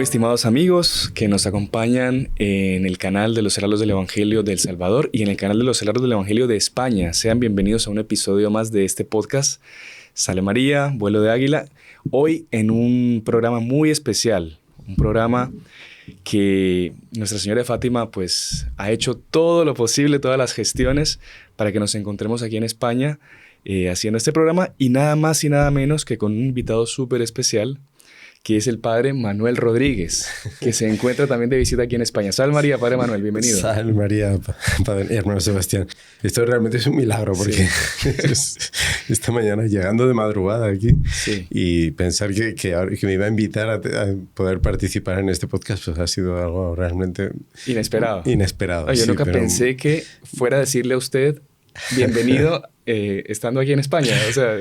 Muy estimados amigos que nos acompañan en el canal de los Heraldos del Evangelio de El Salvador y en el canal de los Heraldos del Evangelio de España, sean bienvenidos a un episodio más de este podcast Sale María, Vuelo de Águila. Hoy en un programa muy especial, un programa que Nuestra Señora de Fátima pues ha hecho todo lo posible, todas las gestiones para que nos encontremos aquí en España haciendo este programa, y nada más y nada menos que con un invitado súper especial, que es el padre Manuel Rodríguez, que se encuentra también de visita aquí en España. Sal María, padre Manuel, bienvenido. Sal María, padre, hermano Sebastián. Esto realmente es un milagro porque esta mañana llegando de madrugada aquí y pensar que me iba a invitar a poder participar en este podcast, pues ha sido algo realmente inesperado. Inesperado. Yo nunca pensé que fuera a decirle a usted bienvenido estando aquí en España. O sea,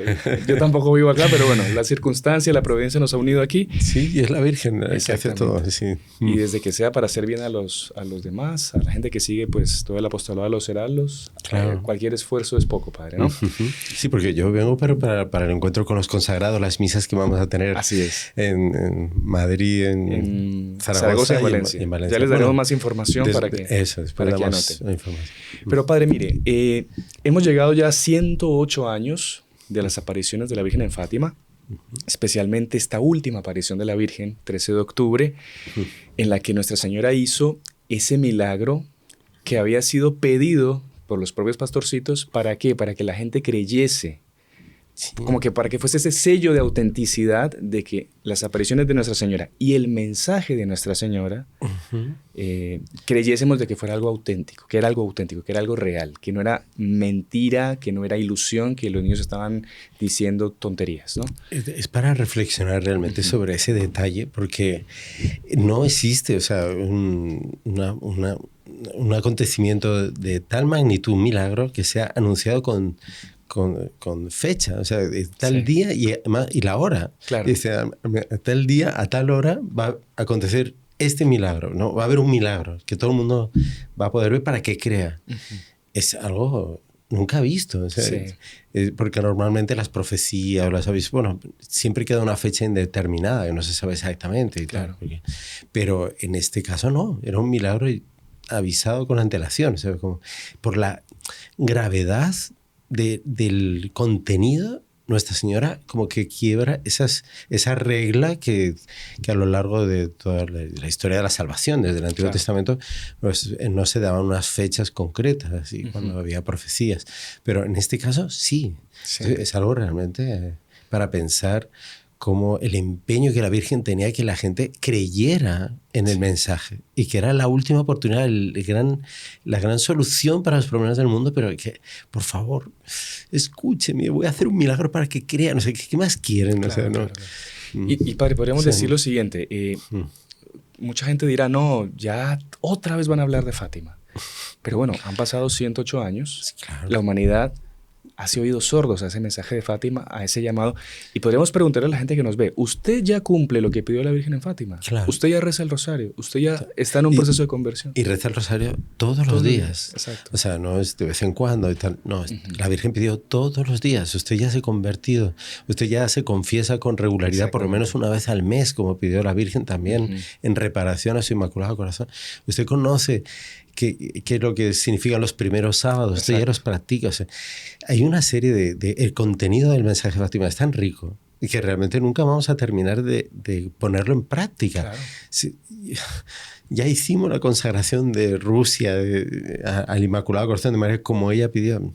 yo tampoco vivo acá, pero bueno, la circunstancia, la providencia nos ha unido aquí. Sí, y es la Virgen que hace todo. Sí. Y desde que sea para hacer bien a los demás, a la gente que sigue pues todo el apostolado de los heraldos, claro. Cualquier esfuerzo es poco, padre, ¿no? Sí, porque yo vengo para el encuentro con los consagrados, las misas que vamos a tener. Así es. En Madrid, en Zaragoza y en Valencia. Ya les daremos más información para que anoten. Pero padre, mire, hemos llegado ya a 108 años de las apariciones de la Virgen en Fátima, especialmente esta última aparición de la Virgen, 13 de octubre, en la que Nuestra Señora hizo ese milagro que había sido pedido por los propios pastorcitos. ¿Para qué? Para que la gente creyese. Sí. Como que para que fuese ese sello de autenticidad de que las apariciones de Nuestra Señora y el mensaje de Nuestra Señora creyésemos de que fuera algo auténtico, que era algo real, que no era mentira, que no era ilusión, que los niños estaban diciendo tonterías, ¿no? Es para reflexionar realmente sobre ese detalle, porque no existe, o sea, un acontecimiento de tal magnitud, un milagro, que sea anunciado con fecha, o sea, tal día y la hora. Claro. Dice, a tal día, a tal hora va a acontecer este milagro, ¿no? Va a haber un milagro que todo el mundo va a poder ver para que crea. Es algo nunca visto, o sea, porque normalmente las profecías o las avisos, bueno, siempre queda una fecha indeterminada que no se sabe exactamente. Claro. Pero en este caso no, era un milagro avisado con antelación, o sea, como por la gravedad del contenido. Nuestra Señora como que quiebra esa regla que a lo largo de toda la historia de la salvación, desde el Antiguo Testamento, pues, no se daban unas fechas concretas, así, cuando había profecías. Pero en este caso sí. Es algo realmente para pensar como el empeño que la Virgen tenía que la gente creyera en el mensaje y que era la última oportunidad, la gran solución para los problemas del mundo, pero que, por favor, escúcheme, voy a hacer un milagro para que crean. No sé, ¿qué más quieren? Claro, o sea, ¿no? Claro. Y padre, podríamos decir lo siguiente. Mucha gente dirá, no, ya otra vez van a hablar de Fátima. Pero bueno, han pasado 108 años. Claro. La humanidad ha sido oídos sordos a ese mensaje de Fátima, a ese llamado. Y podríamos preguntarle a la gente que nos ve, ¿usted ya cumple lo que pidió la Virgen en Fátima? Claro. ¿Usted ya reza el rosario? ¿Usted ya está en un proceso de conversión? Y reza el rosario todos los días. Exacto. O sea, no es de vez en cuando y tal. No, la Virgen pidió todos los días. Usted ya se ha convertido. Usted ya se confiesa con regularidad, por lo menos una vez al mes, como pidió la Virgen también, en reparación a su Inmaculado Corazón. Usted conoce qué es lo que significan los primeros sábados. Usted ya los practica. O sea, hay una serie el contenido del mensaje de Fátima es tan rico y que realmente nunca vamos a terminar de ponerlo en práctica. Claro. Sí, ya hicimos la consagración de Rusia al Inmaculado Corazón de María como ella pidió.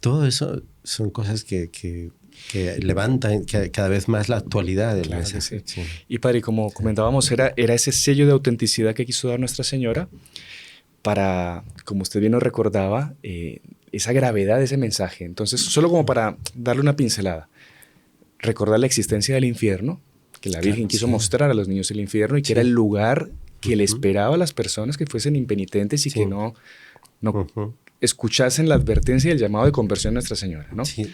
Todo eso son cosas que levantan cada vez más la actualidad del mensaje. Sí. Y padre, como comentábamos, era ese sello de autenticidad que quiso dar Nuestra Señora para, como usted bien nos recordaba, esa gravedad de ese mensaje. Entonces, solo como para darle una pincelada, recordar la existencia del infierno, que la Virgen quiso mostrar a los niños el infierno y que era el lugar que le esperaba a las personas que fuesen impenitentes y que no escuchasen la advertencia y el llamado de conversión de Nuestra Señora, ¿no? Sí.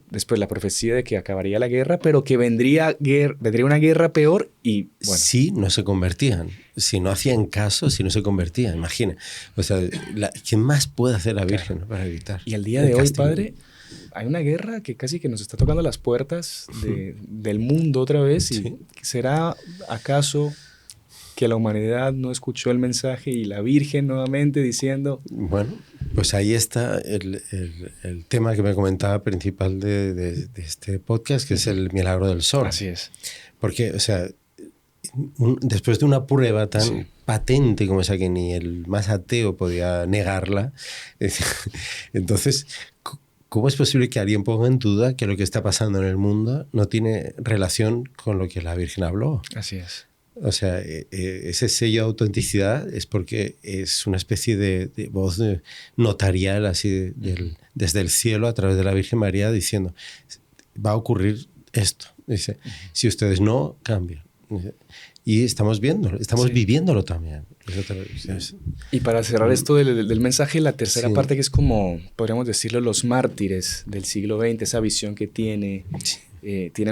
Después la profecía de que acabaría la guerra, pero que vendría una guerra peor y, bueno. Sí, no se convertían. Si no hacían caso, si no se convertían, imagina. O sea, ¿qué más puede hacer la Virgen para evitar? Y al día de hoy, padre, hay una guerra que casi que nos está tocando las puertas del mundo otra vez. ¿Y será acaso que la humanidad no escuchó el mensaje y la Virgen nuevamente diciendo... Bueno, pues ahí está el tema que me comentaba principal de este podcast, que es el milagro del sol. Así es. Porque, o sea, después de una prueba tan Sí. patente como esa que ni el más ateo podía negarla, entonces, ¿cómo es posible que alguien ponga en duda que lo que está pasando en el mundo no tiene relación con lo que la Virgen habló? Así es. O sea, ese sello de autenticidad es porque es una especie de voz notarial así desde el cielo a través de la Virgen María diciendo, va a ocurrir esto. Dice, si ustedes no cambian. Y estamos viéndolo, estamos Sí. viviéndolo también. Y para cerrar esto del mensaje, la tercera Sí. parte que es como, podríamos decirlo, los mártires del siglo XX, esa visión que tienen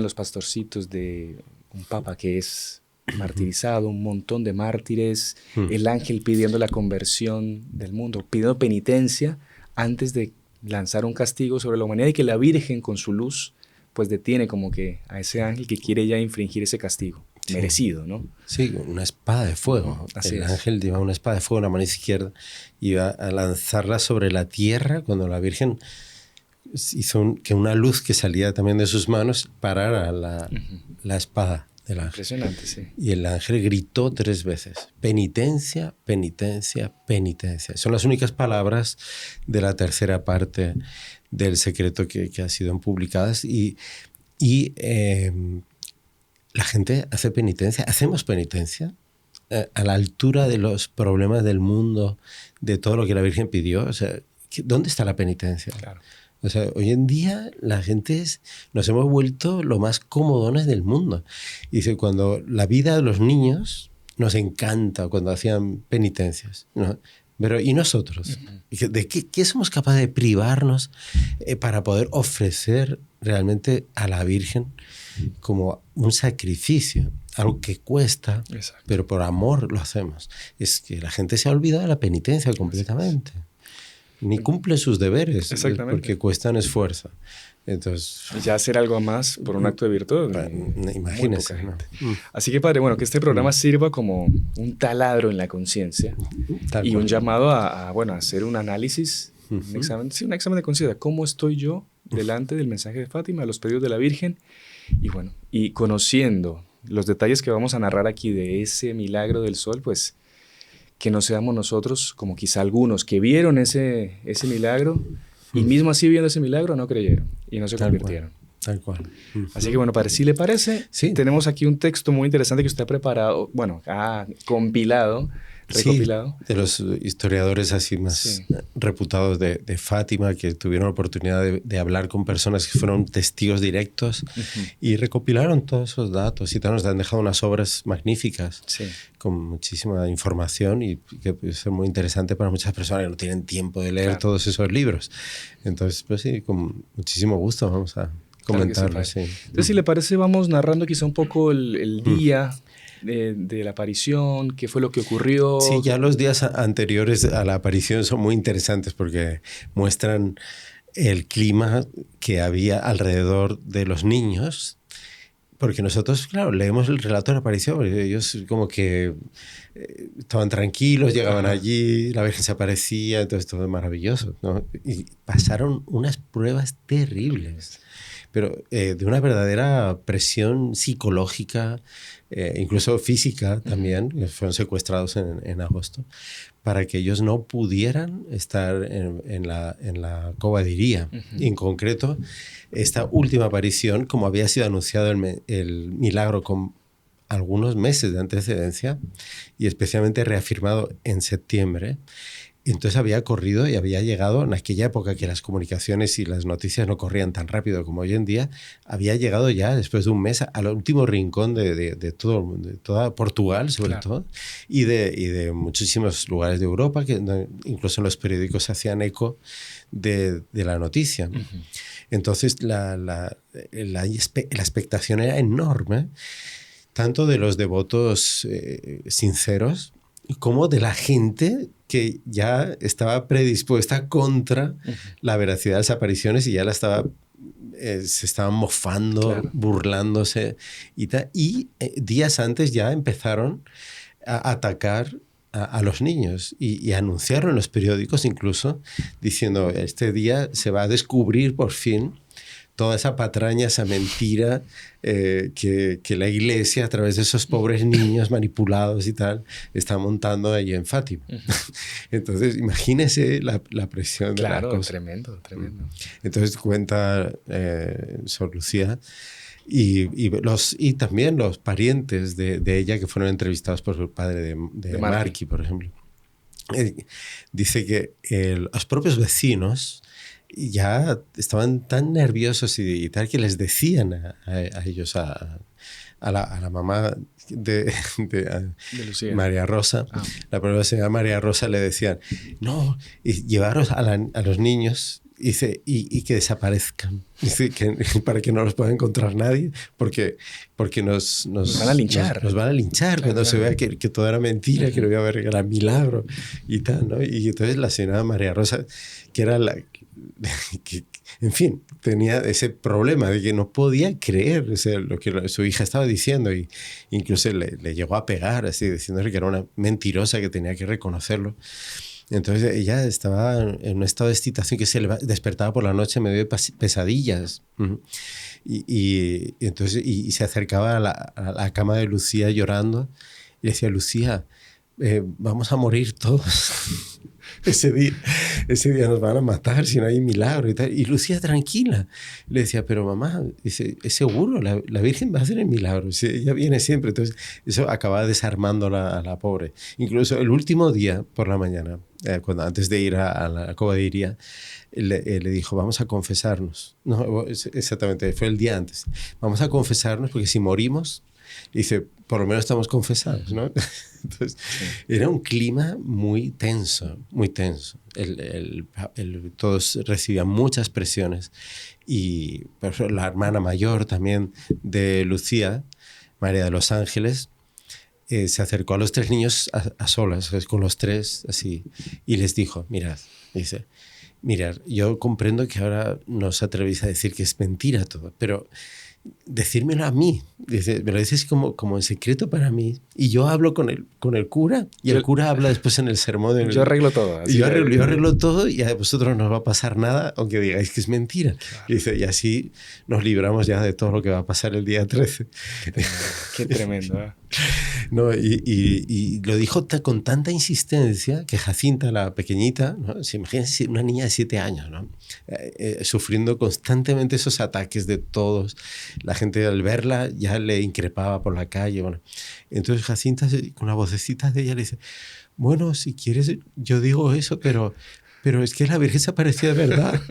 los pastorcitos de un papa que es martirizado, un montón de mártires, el ángel pidiendo la conversión del mundo, pidiendo penitencia antes de lanzar un castigo sobre la humanidad y que la Virgen con su luz pues detiene como que a ese ángel que quiere ya infringir ese castigo. Sí. Merecido, ¿no? Sí, una espada de fuego. Así el es. ángel lleva una espada de fuego en la mano izquierda y iba a lanzarla sobre la tierra cuando la Virgen hizo que una luz que salía también de sus manos parara la espada del ángel. Impresionante, sí. Y el ángel gritó 3 veces, penitencia, penitencia, penitencia. Son las únicas palabras de la tercera parte del secreto que han sido publicadas y la gente hace penitencia, hacemos penitencia a la altura de los problemas del mundo, de todo lo que la Virgen pidió. O sea, ¿dónde está la penitencia? Claro. O sea, hoy en día la gente nos hemos vuelto lo más comodones del mundo. Y dice, cuando la vida de los niños nos encanta cuando hacían penitencias, ¿no? Pero ¿y nosotros? ¿De qué somos capaces de privarnos para poder ofrecer realmente a la Virgen como un sacrificio? Algo que cuesta, exacto, pero por amor lo hacemos. Es que la gente se ha olvidado de la penitencia completamente. Ni cumple sus deberes porque cuestan esfuerzo. Entonces, ya hacer algo más por un acto de virtud. Imagínese. ¿No? Así que, padre, bueno, que este programa sirva como un taladro en la conciencia y un llamado a hacer un análisis, un examen de conciencia. ¿Cómo estoy yo delante del mensaje de Fátima, los pedidos de la Virgen? Y bueno, y conociendo los detalles que vamos a narrar aquí de ese milagro del sol, pues que no seamos nosotros, como quizá algunos que vieron ese milagro y mismo así viendo ese milagro no creyeron y no se convirtieron. Tal cual. Así que bueno, si le parece, sí, tenemos aquí un texto muy interesante que usted ha preparado, bueno, ha compilado, recopilado. Sí, de los historiadores así más reputados de Fátima, que tuvieron la oportunidad de hablar con personas que fueron testigos directos y recopilaron todos esos datos y nos han dejado unas obras magníficas con muchísima información y que puede ser muy interesante para muchas personas que no tienen tiempo de leer todos esos libros. Entonces, pues sí, con muchísimo gusto vamos a comentarlo. Sí. Entonces, si le parece, vamos narrando quizá un poco el día de la aparición, qué fue lo que ocurrió. Sí, ya los días anteriores a la aparición son muy interesantes porque muestran el clima que había alrededor de los niños, porque nosotros, claro, leemos el relato de la aparición, ellos como que estaban tranquilos, llegaban allí, la Virgen se aparecía, entonces todo es maravilloso, ¿no? Y pasaron unas pruebas terribles, pero de una verdadera presión psicológica, incluso física también, fueron secuestrados en agosto, para que ellos no pudieran estar en la cova de Iría. Y en concreto, esta última aparición, como había sido anunciado el milagro con algunos meses de antecedencia, y especialmente reafirmado en septiembre, entonces había corrido y había llegado en aquella época que las comunicaciones y las noticias no corrían tan rápido como hoy en día, había llegado ya después de un mes al último rincón de toda Portugal, sobre todo, y de muchísimos lugares de Europa, que incluso en los periódicos se hacían eco de la noticia. Entonces la expectación era enorme, tanto de los devotos sinceros como de la gente que ya estaba predispuesta contra la veracidad de las apariciones y ya se estaban mofando, burlándose y días antes ya empezaron a atacar a los niños y anunciaron en los periódicos incluso diciendo este día se va a descubrir por fin toda esa patraña, esa mentira que la Iglesia, a través de esos pobres niños manipulados y tal, está montando ahí en Fátima. Entonces, imagínese la presión de la cosa. Claro, tremendo, tremendo. Entonces cuenta Sor Lucía y también los parientes de ella que fueron entrevistados por el padre de Marchi, por ejemplo. Dice que los propios vecinos ya estaban tan nerviosos y tal que les decían a ellos, a la mamá de Lucía. María Rosa, la propia señora María Rosa, le decían, no, y llevaros a los niños y que desaparezcan, dice, para que no los pueda encontrar nadie, porque nos van a linchar. Nos van a linchar cuando se vea que todo era mentira, que no iba a haber gran milagro y tal, ¿no? Y entonces la señora María Rosa, que era que, en fin, tenía ese problema de que no podía creer lo que su hija estaba diciendo y incluso le llegó a pegar, así, diciéndole que era una mentirosa, que tenía que reconocerlo. Entonces ella estaba en un estado de excitación que se despertaba por la noche en medio de pesadillas. Y entonces se acercaba a la cama de Lucía llorando y le decía, Lucía, vamos a morir todos. Ese día nos van a matar si no hay milagro y tal. Y Lucía tranquila. Le decía, pero mamá, dice, es seguro, la Virgen va a hacer el milagro. Sí, ella viene siempre. Entonces eso acababa desarmando a la pobre. Incluso el último día por la mañana, antes de ir a la cobadería, le dijo, vamos a confesarnos. No, exactamente, fue el día antes. Vamos a confesarnos porque si morimos, dice, por lo menos estamos confesados, ¿no? Entonces, era un clima muy tenso, muy tenso. Todos recibían muchas presiones y por ejemplo, la hermana mayor también de Lucía, María de los Ángeles, se acercó a los tres niños a solas, con los tres así, y les dijo, mirad, yo comprendo que ahora no os atrevéis a decir que es mentira todo, pero decírmelo a mí. Dice, me lo dices como en secreto para mí. Y yo hablo con el cura y el cura habla después en el sermón. Yo arreglo todo. Yo arreglo todo y a vosotros no os va a pasar nada aunque digáis que es mentira. Claro. Y dice, y así nos libramos ya de todo lo que va a pasar el día 13. Qué tremendo. ¿Eh? No, y lo dijo con tanta insistencia que Jacinta, la pequeñita, ¿no? Imagínense una niña de 7 años, ¿no? Sufriendo constantemente esos ataques de todos. La gente al verla ya le increpaba por la calle. Bueno. Entonces Jacinta, con la vocecita de ella, le dice, bueno, si quieres, yo digo eso, pero es que la Virgen se apareció de verdad.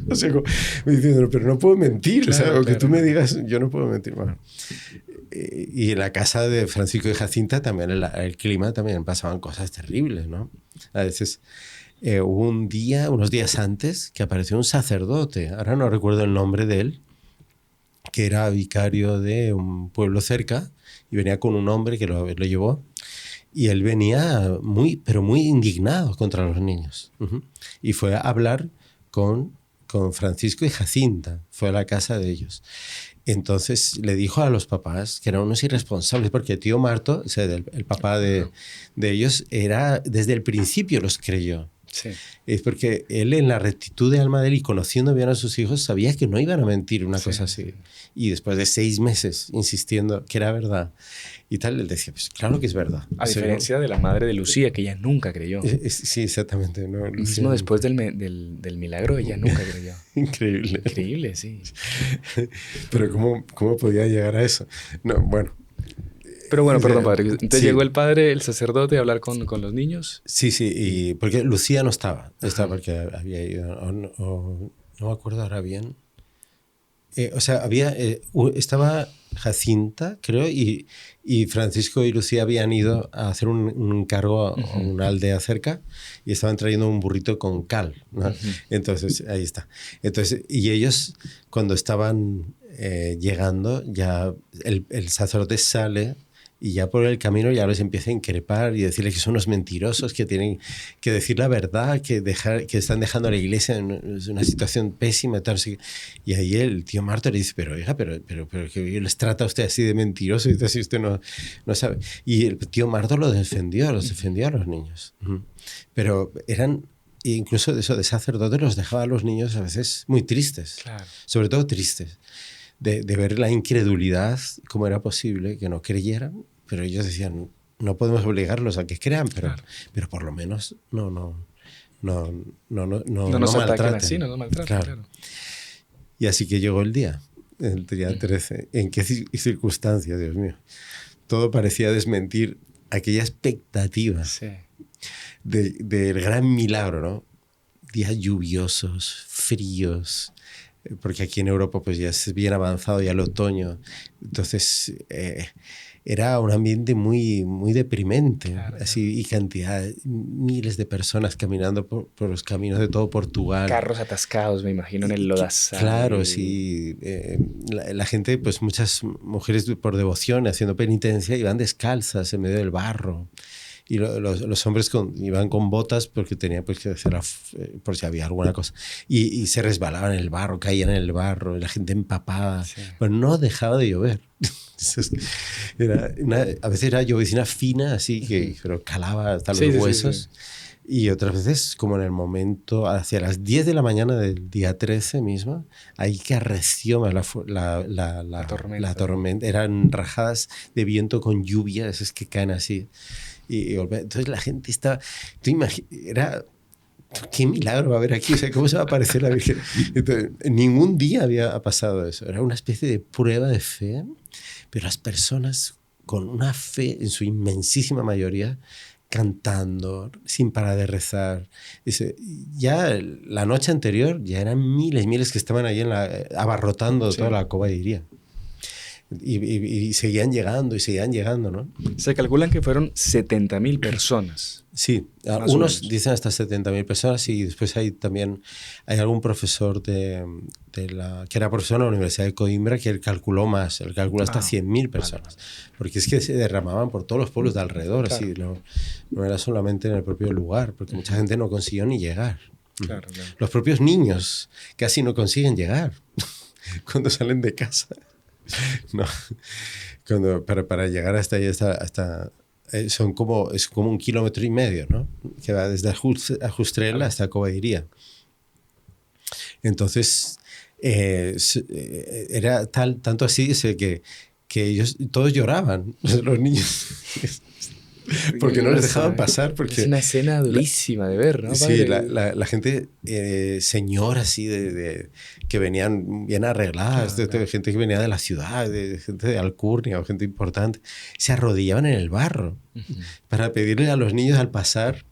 O sea, me diciendo, pero no puedo mentir. Claro, o sea, aunque tú me digas, yo no puedo mentir. Bueno. Y en la casa de Francisco y Jacinta también, el clima también pasaban cosas terribles, ¿no? A veces hubo unos días antes, que apareció un sacerdote, ahora no recuerdo el nombre de él, que era vicario de un pueblo cerca y venía con un hombre que lo llevó. Y él venía pero muy indignado contra los niños. Y fue a hablar con Francisco y Jacinta. Fue a la casa de ellos. Entonces le dijo a los papás que eran unos irresponsables, porque el tío Marto, o sea, el papá de ellos, desde el principio los creyó. Sí. Es porque él, en la rectitud de alma de él y conociendo bien a sus hijos, sabía que no iban a mentir una cosa así. Y después de 6 meses insistiendo que era verdad y tal, él decía, pues claro que es verdad. A diferencia de la madre de Lucía, que ella nunca creyó. Sí, exactamente. No, mismo después del milagro, ella nunca creyó. Increíble. Increíble, sí. Pero ¿cómo podía llegar a eso? No, bueno. Pero bueno, perdón, padre. Entonces llegó el padre, el sacerdote, a hablar con los niños. Sí, y porque Lucía no estaba. Estaba porque había ido, no me acuerdo ahora bien. O sea, estaba Jacinta, creo, y Francisco y Lucía habían ido a hacer un encargo a una aldea cerca y estaban trayendo un burrito con cal, ¿no? Entonces, ahí está. Entonces, y ellos, cuando estaban llegando, ya el sacerdote sale y ya por el camino ya les empieza a increpar y decirles que son unos mentirosos, que tienen que decir la verdad, que están dejando a la iglesia en una situación pésima. Tal, y ahí el tío Marto le dice, pero oiga, pero que les trata a usted así de mentiroso y así usted no sabe. Y el tío Marto los defendió a los niños. Pero eran... E incluso de sacerdotes los dejaba a los niños a veces muy tristes, claro. Sobre todo tristes, de ver la incredulidad, cómo era posible que no creyeran, pero ellos decían, no podemos obligarlos a que crean, pero por lo menos no nos ataquen así, no nos maltraten. Claro. Y así que llegó el día 13. ¿En qué circunstancias, Dios mío? Todo parecía desmentir aquella expectativa. Sí. Del gran milagro, ¿no? Días lluviosos, fríos, porque aquí en Europa pues ya es bien avanzado ya el otoño, entonces era un ambiente muy, muy deprimente, claro, así, y cantidad, miles de personas caminando por los caminos de todo Portugal. Carros atascados, me imagino, en el lodazal. Claro, sí. La gente, pues muchas mujeres por devoción, haciendo penitencia, iban descalzas en medio del barro. Y los hombres iban con botas porque tenían pues, que hacer por si había alguna cosa. Y se resbalaban en el barro, caían en el barro, la gente empapada. Sí. Pero no dejaba de llover. A veces era llovizna fina, así que pero calaba hasta los huesos. Sí. Y otras veces, como en el momento, hacia las 10 de la mañana del día 13 mismo, ahí que arreció más la tormenta. Eran rajadas de viento con lluvia, esas que caen así. Y entonces la gente estaba... Era... ¿Qué milagro va a haber aquí? O sea, ¿cómo se va a aparecer la Virgen? Entonces, ningún día había pasado eso. Era una especie de prueba de fe, pero las personas con una fe, en su inmensísima mayoría, cantando, sin parar de rezar. Ya la noche anterior ya eran miles que estaban ahí abarrotando toda la coballería. Y seguían llegando, ¿no? Se calculan que fueron 70.000 personas. Sí, unos dicen hasta 70.000 personas y después hay algún profesor que era profesor en la Universidad de Coimbra que él calculó más, él calculó hasta 100.000 personas, porque es que se derramaban por todos los pueblos de alrededor, claro. Así, no era solamente en el propio lugar, porque mucha gente no consiguió ni llegar. Claro. Los propios niños casi no consiguen llegar cuando salen de casa. No, para llegar hasta ahí, es como 1,5 kilómetros, ¿no? Que va desde Ajustrel hasta Coballería. Entonces, era tanto así que ellos todos lloraban, los niños. Porque no les dejaban pasar. Porque es una escena durísima de ver, ¿no? Sí, la gente, señoras así, que venían bien arregladas, claro. Gente que venía de la ciudad, gente de Alcurnia o gente importante, se arrodillaban en el barro para pedirle a los niños al pasar,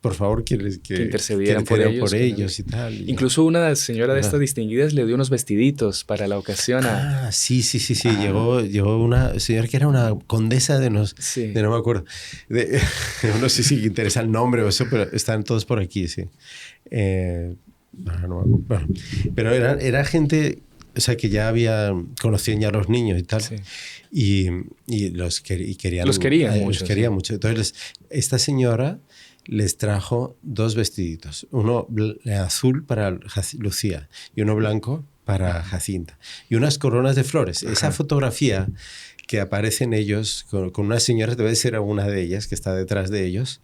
por favor, que intercedieran por ellos y tal. Incluso una señora de estas distinguidas le dio unos vestiditos para la ocasión. Sí. Llegó una señora que era una condesa de no me acuerdo. No sé si interesa el nombre o eso, pero están todos por aquí, sí. Pero era gente, o sea, que ya conocían ya a los niños y tal. Sí. Y querían mucho. Entonces, esta señora les trajo 2 vestiditos, uno azul para Lucía y uno blanco para Jacinta, y unas coronas de flores. Esa fotografía que aparecen ellos con una señora, debe ser una de ellas que está detrás de ellos,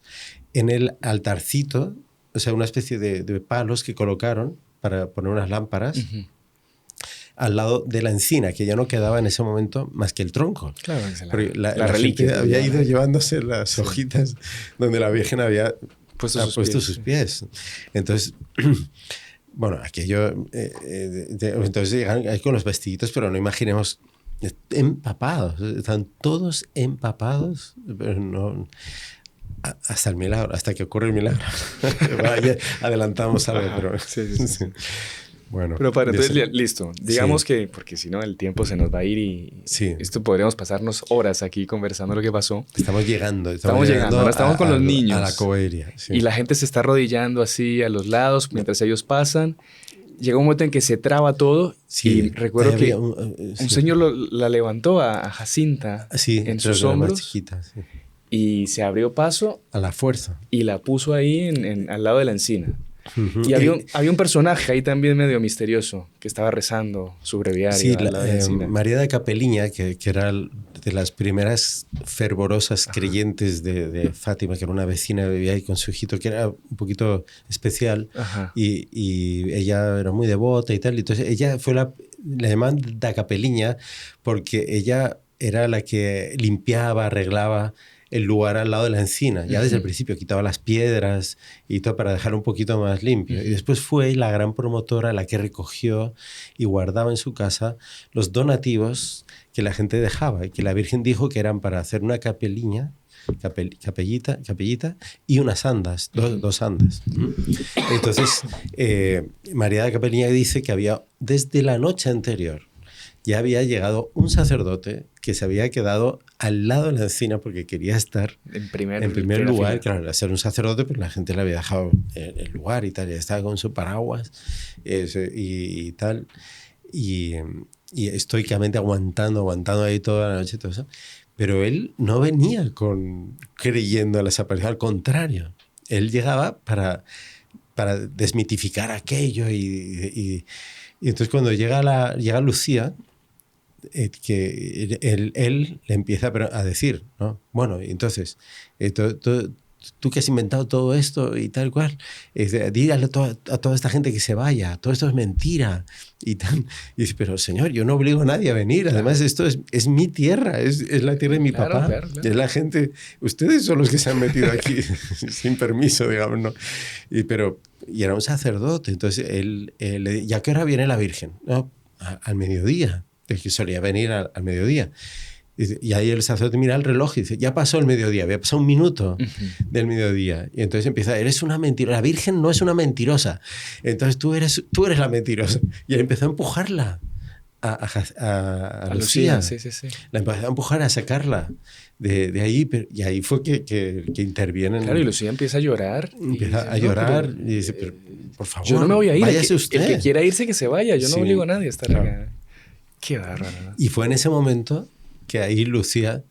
en el altarcito, o sea, una especie de palos que colocaron para poner unas lámparas. Al lado de la encina, que ya no quedaba en ese momento más que el tronco. Claro, la reliquia había ido llevándose las hojitas donde la Virgen había puesto sus pies. Entonces, bueno, aquello... entonces llegan ahí con los vestiditos, pero no imaginemos... Empapados, están todos empapados, pero no... Hasta el milagro, hasta que ocurre el milagro. Ya adelantamos algo, pero... Sí. Bueno, pero entonces, listo. Digamos que, porque si no el tiempo se nos va a ir y esto podríamos pasarnos horas aquí conversando lo que pasó. Estamos llegando estamos con los niños. A la coballería. Sí. Y la gente se está arrodillando así a los lados mientras ellos pasan. llega un momento en que se traba todo. Sí, y recuerdo que un sí. señor la levantó a Jacinta Sí, en creo sus que era más hombros chiquita, sí. y se abrió paso A la fuerza. y la puso ahí al lado de la encina. Ujú. Y había un personaje ahí también medio misterioso que estaba rezando su breviario Sí, al lado de la encina. María de Capeliña, que era de las primeras fervorosas creyentes de Fátima, que era una vecina que vivía ahí con su hijito, que era un poquito especial, Ajá. y ella era muy devota y tal. Entonces ella fue le llaman da Capeliña porque ella era la que limpiaba, arreglaba el lugar al lado de la encina. Ya desde el principio quitaba las piedras y todo para dejar un poquito más limpio. Y después fue la gran promotora la que recogió y guardaba en su casa los donativos que la gente dejaba y que la Virgen dijo que eran para hacer una capellita y unas andas, dos andas. Entonces, María de Capeliña dice que había, desde la noche anterior, ya había llegado un sacerdote que se había quedado al lado de la encina porque quería estar en primer lugar. fila. Claro, al ser un sacerdote, pues la gente le había dejado el lugar y tal, y estaba con su paraguas y tal, y estoicamente aguantando ahí toda la noche, todo eso. Pero él no venía creyendo a las apariciones, al contrario, él llegaba para desmitificar aquello y entonces cuando llega Lucía, que él le empieza a decir, ¿no? Bueno, entonces, tú que has inventado todo esto y tal cual, dígale a toda esta gente que se vaya, todo esto es mentira. Y dice, pero señor, yo no obligo a nadie a venir, Claro. además esto es mi tierra, es la tierra de mi papá, Claro. es la gente, ustedes son los que se han metido aquí sin permiso, digamos, ¿no? Y era un sacerdote, entonces él ¿y a qué hora viene la Virgen? No, al mediodía. El que solía venir al mediodía. Y ahí el sacerdote mira el reloj y dice, ya pasó el mediodía, había pasado un minuto del mediodía. Y entonces empieza, eres una mentirosa, la Virgen no es una mentirosa. Entonces tú eres la mentirosa. Y él empezó a empujarla a Lucía. Sí. La empezó a empujar, a sacarla de ahí. Y ahí fue que intervienen. Claro, y Lucía empieza a llorar. Empieza a llorar y dice, pero, por favor, yo no me voy a ir. Váyase usted. El que quiera irse, que se vaya. Yo no Sí, obligo a nadie a estar claro. acá. Qué bárbaro, ¿no? Y fue en ese momento que ahí Lucía,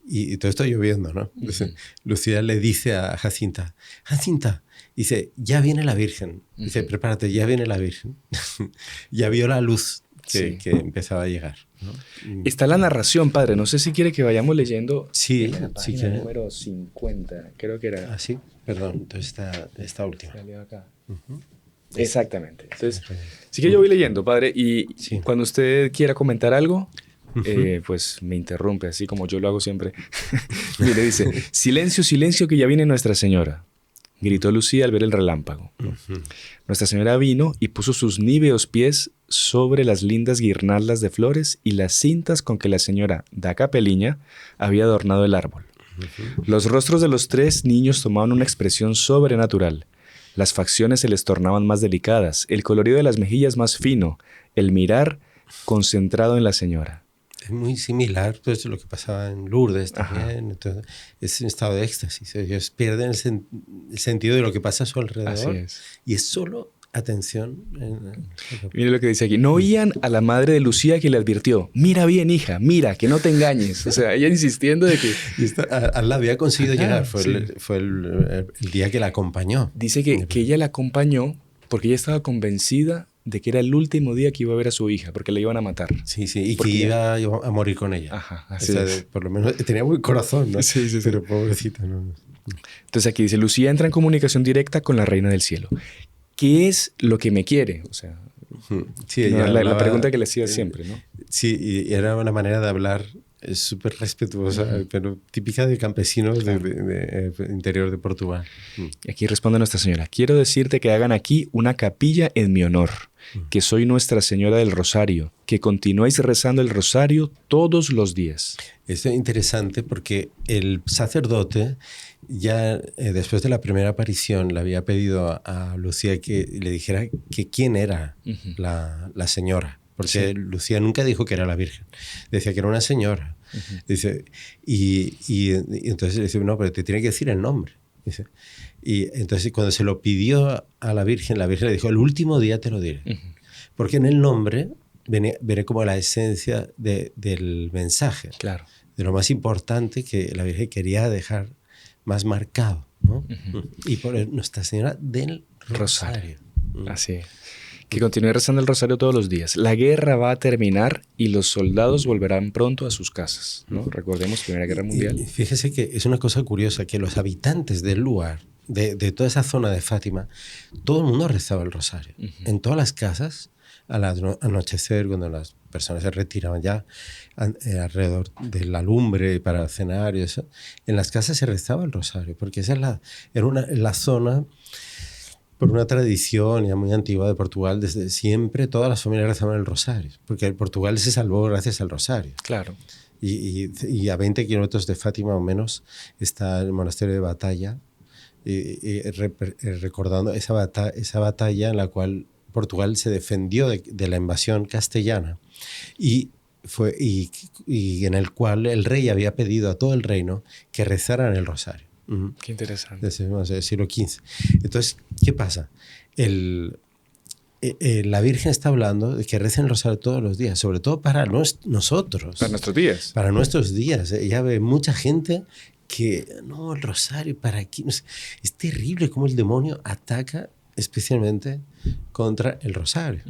y todo esto lloviendo, ¿no? Entonces, Lucía le dice a Jacinta, dice, ya viene la Virgen. Dice, prepárate, ya viene la Virgen. Ya vio la luz que empezaba a llegar, ¿no? Está la narración, padre. No sé si quiere que vayamos leyendo. Sí, la página quiere. número 50. Creo que era. Ah, sí, perdón. Entonces esta última. Acá. Exactamente. Entonces, sí que yo voy leyendo, padre, y cuando usted quiera comentar algo, pues me interrumpe, así como yo lo hago siempre. Mire, dice, silencio, silencio, que ya viene Nuestra Señora, gritó Lucía al ver el relámpago. Nuestra Señora vino y puso sus níveos pies sobre las lindas guirnaldas de flores y las cintas con que la señora da Capeliña había adornado el árbol. Los rostros de los tres niños tomaban una expresión sobrenatural. Las facciones se les tornaban más delicadas, el colorido de las mejillas más fino, el mirar concentrado en la señora. Es muy similar pues, lo que pasaba en Lourdes también. Entonces, es un estado de éxtasis. Ellos pierden el sentido de lo que pasa a su alrededor. Así es. Y es solo atención. Mire lo que dice aquí. No oían a la madre de Lucía que le advirtió, mira bien, hija, mira, que no te engañes. O sea, ella insistiendo de que... la había conseguido llegar. Fue el día que la acompañó. Dice que ella la acompañó porque ella estaba convencida de que era el último día que iba a ver a su hija, porque la iban a matar. Sí, y porque que iba a morir con ella. Ajá, así es. Por lo menos tenía buen corazón, ¿no? Sí. Pero pobrecita, ¿no? Entonces aquí dice, Lucía entra en comunicación directa con la Reina del Cielo. ¿Qué es lo que me quiere? O sea, sí, la pregunta que le hacía siempre, ¿no? Sí, y era una manera de hablar súper respetuosa, pero típica de campesinos de interior de Portugal. Y aquí responde Nuestra Señora, quiero decirte que hagan aquí una capilla en mi honor, que soy Nuestra Señora del Rosario, que continuéis rezando el rosario todos los días. Esto es interesante porque el sacerdote ya después de la primera aparición le había pedido a Lucía que le dijera que quién era la señora. Porque Lucía nunca dijo que era la Virgen. Decía que era una señora. Dice, y entonces le dice, no, pero te tiene que decir el nombre. Dice, Y entonces cuando se lo pidió a la Virgen le dijo, el último día te lo diré. Porque en el nombre viene como la esencia del mensaje, Claro. de lo más importante que la Virgen quería dejar más marcado, ¿no? Y por Nuestra Señora del Rosario. Así es. Que continúe rezando el rosario todos los días. La guerra va a terminar y los soldados volverán pronto a sus casas, ¿no? Recordemos Primera Guerra Mundial. Y fíjese que es una cosa curiosa, que los habitantes del lugar, de toda esa zona de Fátima, todo el mundo rezaba el rosario. En todas las casas, al anochecer, cuando las personas se retiraban ya alrededor de la lumbre para cenar y eso, en las casas se rezaba el rosario, porque esa era la zona, por una tradición ya muy antigua de Portugal, desde siempre todas las familias rezaban el rosario, porque Portugal se salvó gracias al rosario. Claro. Y a 20 kilómetros de Fátima o menos está el monasterio de Batalla, recordando esa batalla en la cual Portugal se defendió de la invasión castellana y en el cual el rey había pedido a todo el reino que rezaran el rosario. Qué interesante. Desde el siglo XV. Entonces, ¿qué pasa? La Virgen está hablando de que recen el rosario todos los días, sobre todo para nosotros. Para nuestros días. Para nuestros días. Ella ve mucha gente que, no, el rosario, ¿para qué? Es terrible cómo el demonio ataca especialmente contra el rosario.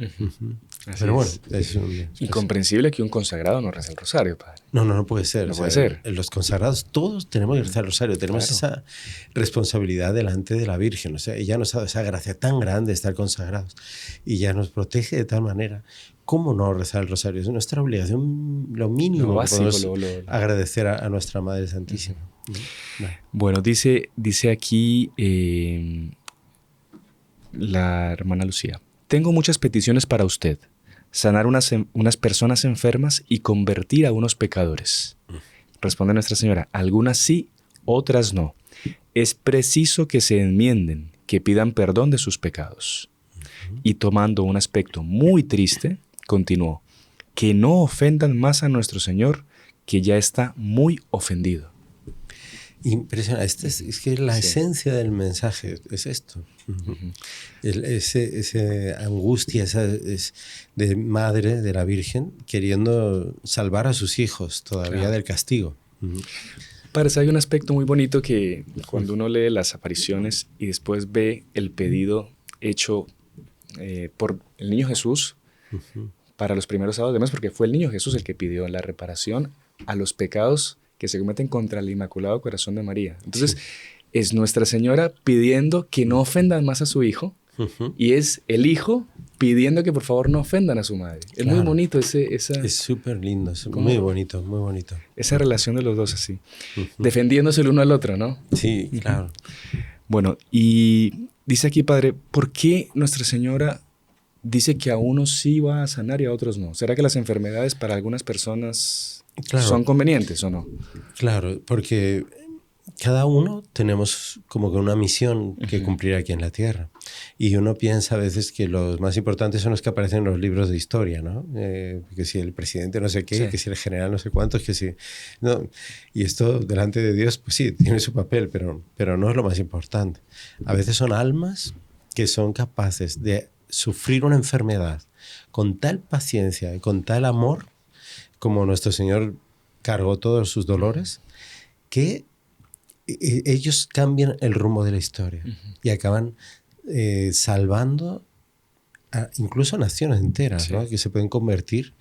Pero bueno, es incomprensible que un consagrado no reza el rosario, padre. No puede ser. No puede ser. Los consagrados todos tenemos que rezar el rosario. Tenemos esa responsabilidad delante de la Virgen. O sea, ella nos ha dado esa gracia tan grande de estar consagrados y ya nos protege de tal manera. ¿Cómo no rezar el rosario? Es nuestra obligación, lo mínimo, lo básico, agradecer a nuestra Madre Santísima. Bueno, dice aquí la hermana Lucía: tengo muchas peticiones para usted. Sanar unas personas enfermas y convertir a unos pecadores. Responde Nuestra Señora: algunas sí, otras no. Es preciso que se enmienden, que pidan perdón de sus pecados. Y tomando un aspecto muy triste, continuó: que no ofendan más a nuestro Señor, que ya está muy ofendido. Impresionante. Es que la esencia del mensaje es esto. Ese angustia de madre de la Virgen queriendo salvar a sus hijos todavía del castigo. Parece, hay un aspecto muy bonito que cuando uno lee las apariciones y después ve el pedido hecho por el niño Jesús para los primeros sábados de mes, porque fue el niño Jesús el que pidió la reparación a los pecados que se cometen contra el Inmaculado Corazón de María. Entonces, es Nuestra Señora pidiendo que no ofendan más a su hijo, y es el hijo pidiendo que por favor no ofendan a su madre. Es muy bonito esa... Es súper lindo, es muy bonito, muy bonito. Esa relación de los dos así, defendiéndose el uno al otro, ¿no? Sí, claro. Bueno, y dice aquí, padre, ¿por qué Nuestra Señora dice que a unos sí va a sanar y a otros no? ¿Será que las enfermedades para algunas personas son convenientes o no? Claro, porque cada uno tenemos como que una misión que cumplir aquí en la tierra. Y uno piensa a veces que los más importantes son los que aparecen en los libros de historia, ¿no? Que si el presidente no sé qué, que si el general no sé cuántos, que si... No. Y esto delante de Dios, pues sí, tiene su papel, pero no es lo más importante. A veces son almas que son capaces de sufrir una enfermedad con tal paciencia y con tal amor, como nuestro Señor cargó todos sus dolores, que ellos cambian el rumbo de la historia y acaban salvando incluso a naciones enteras, ¿no? Que se pueden convertir,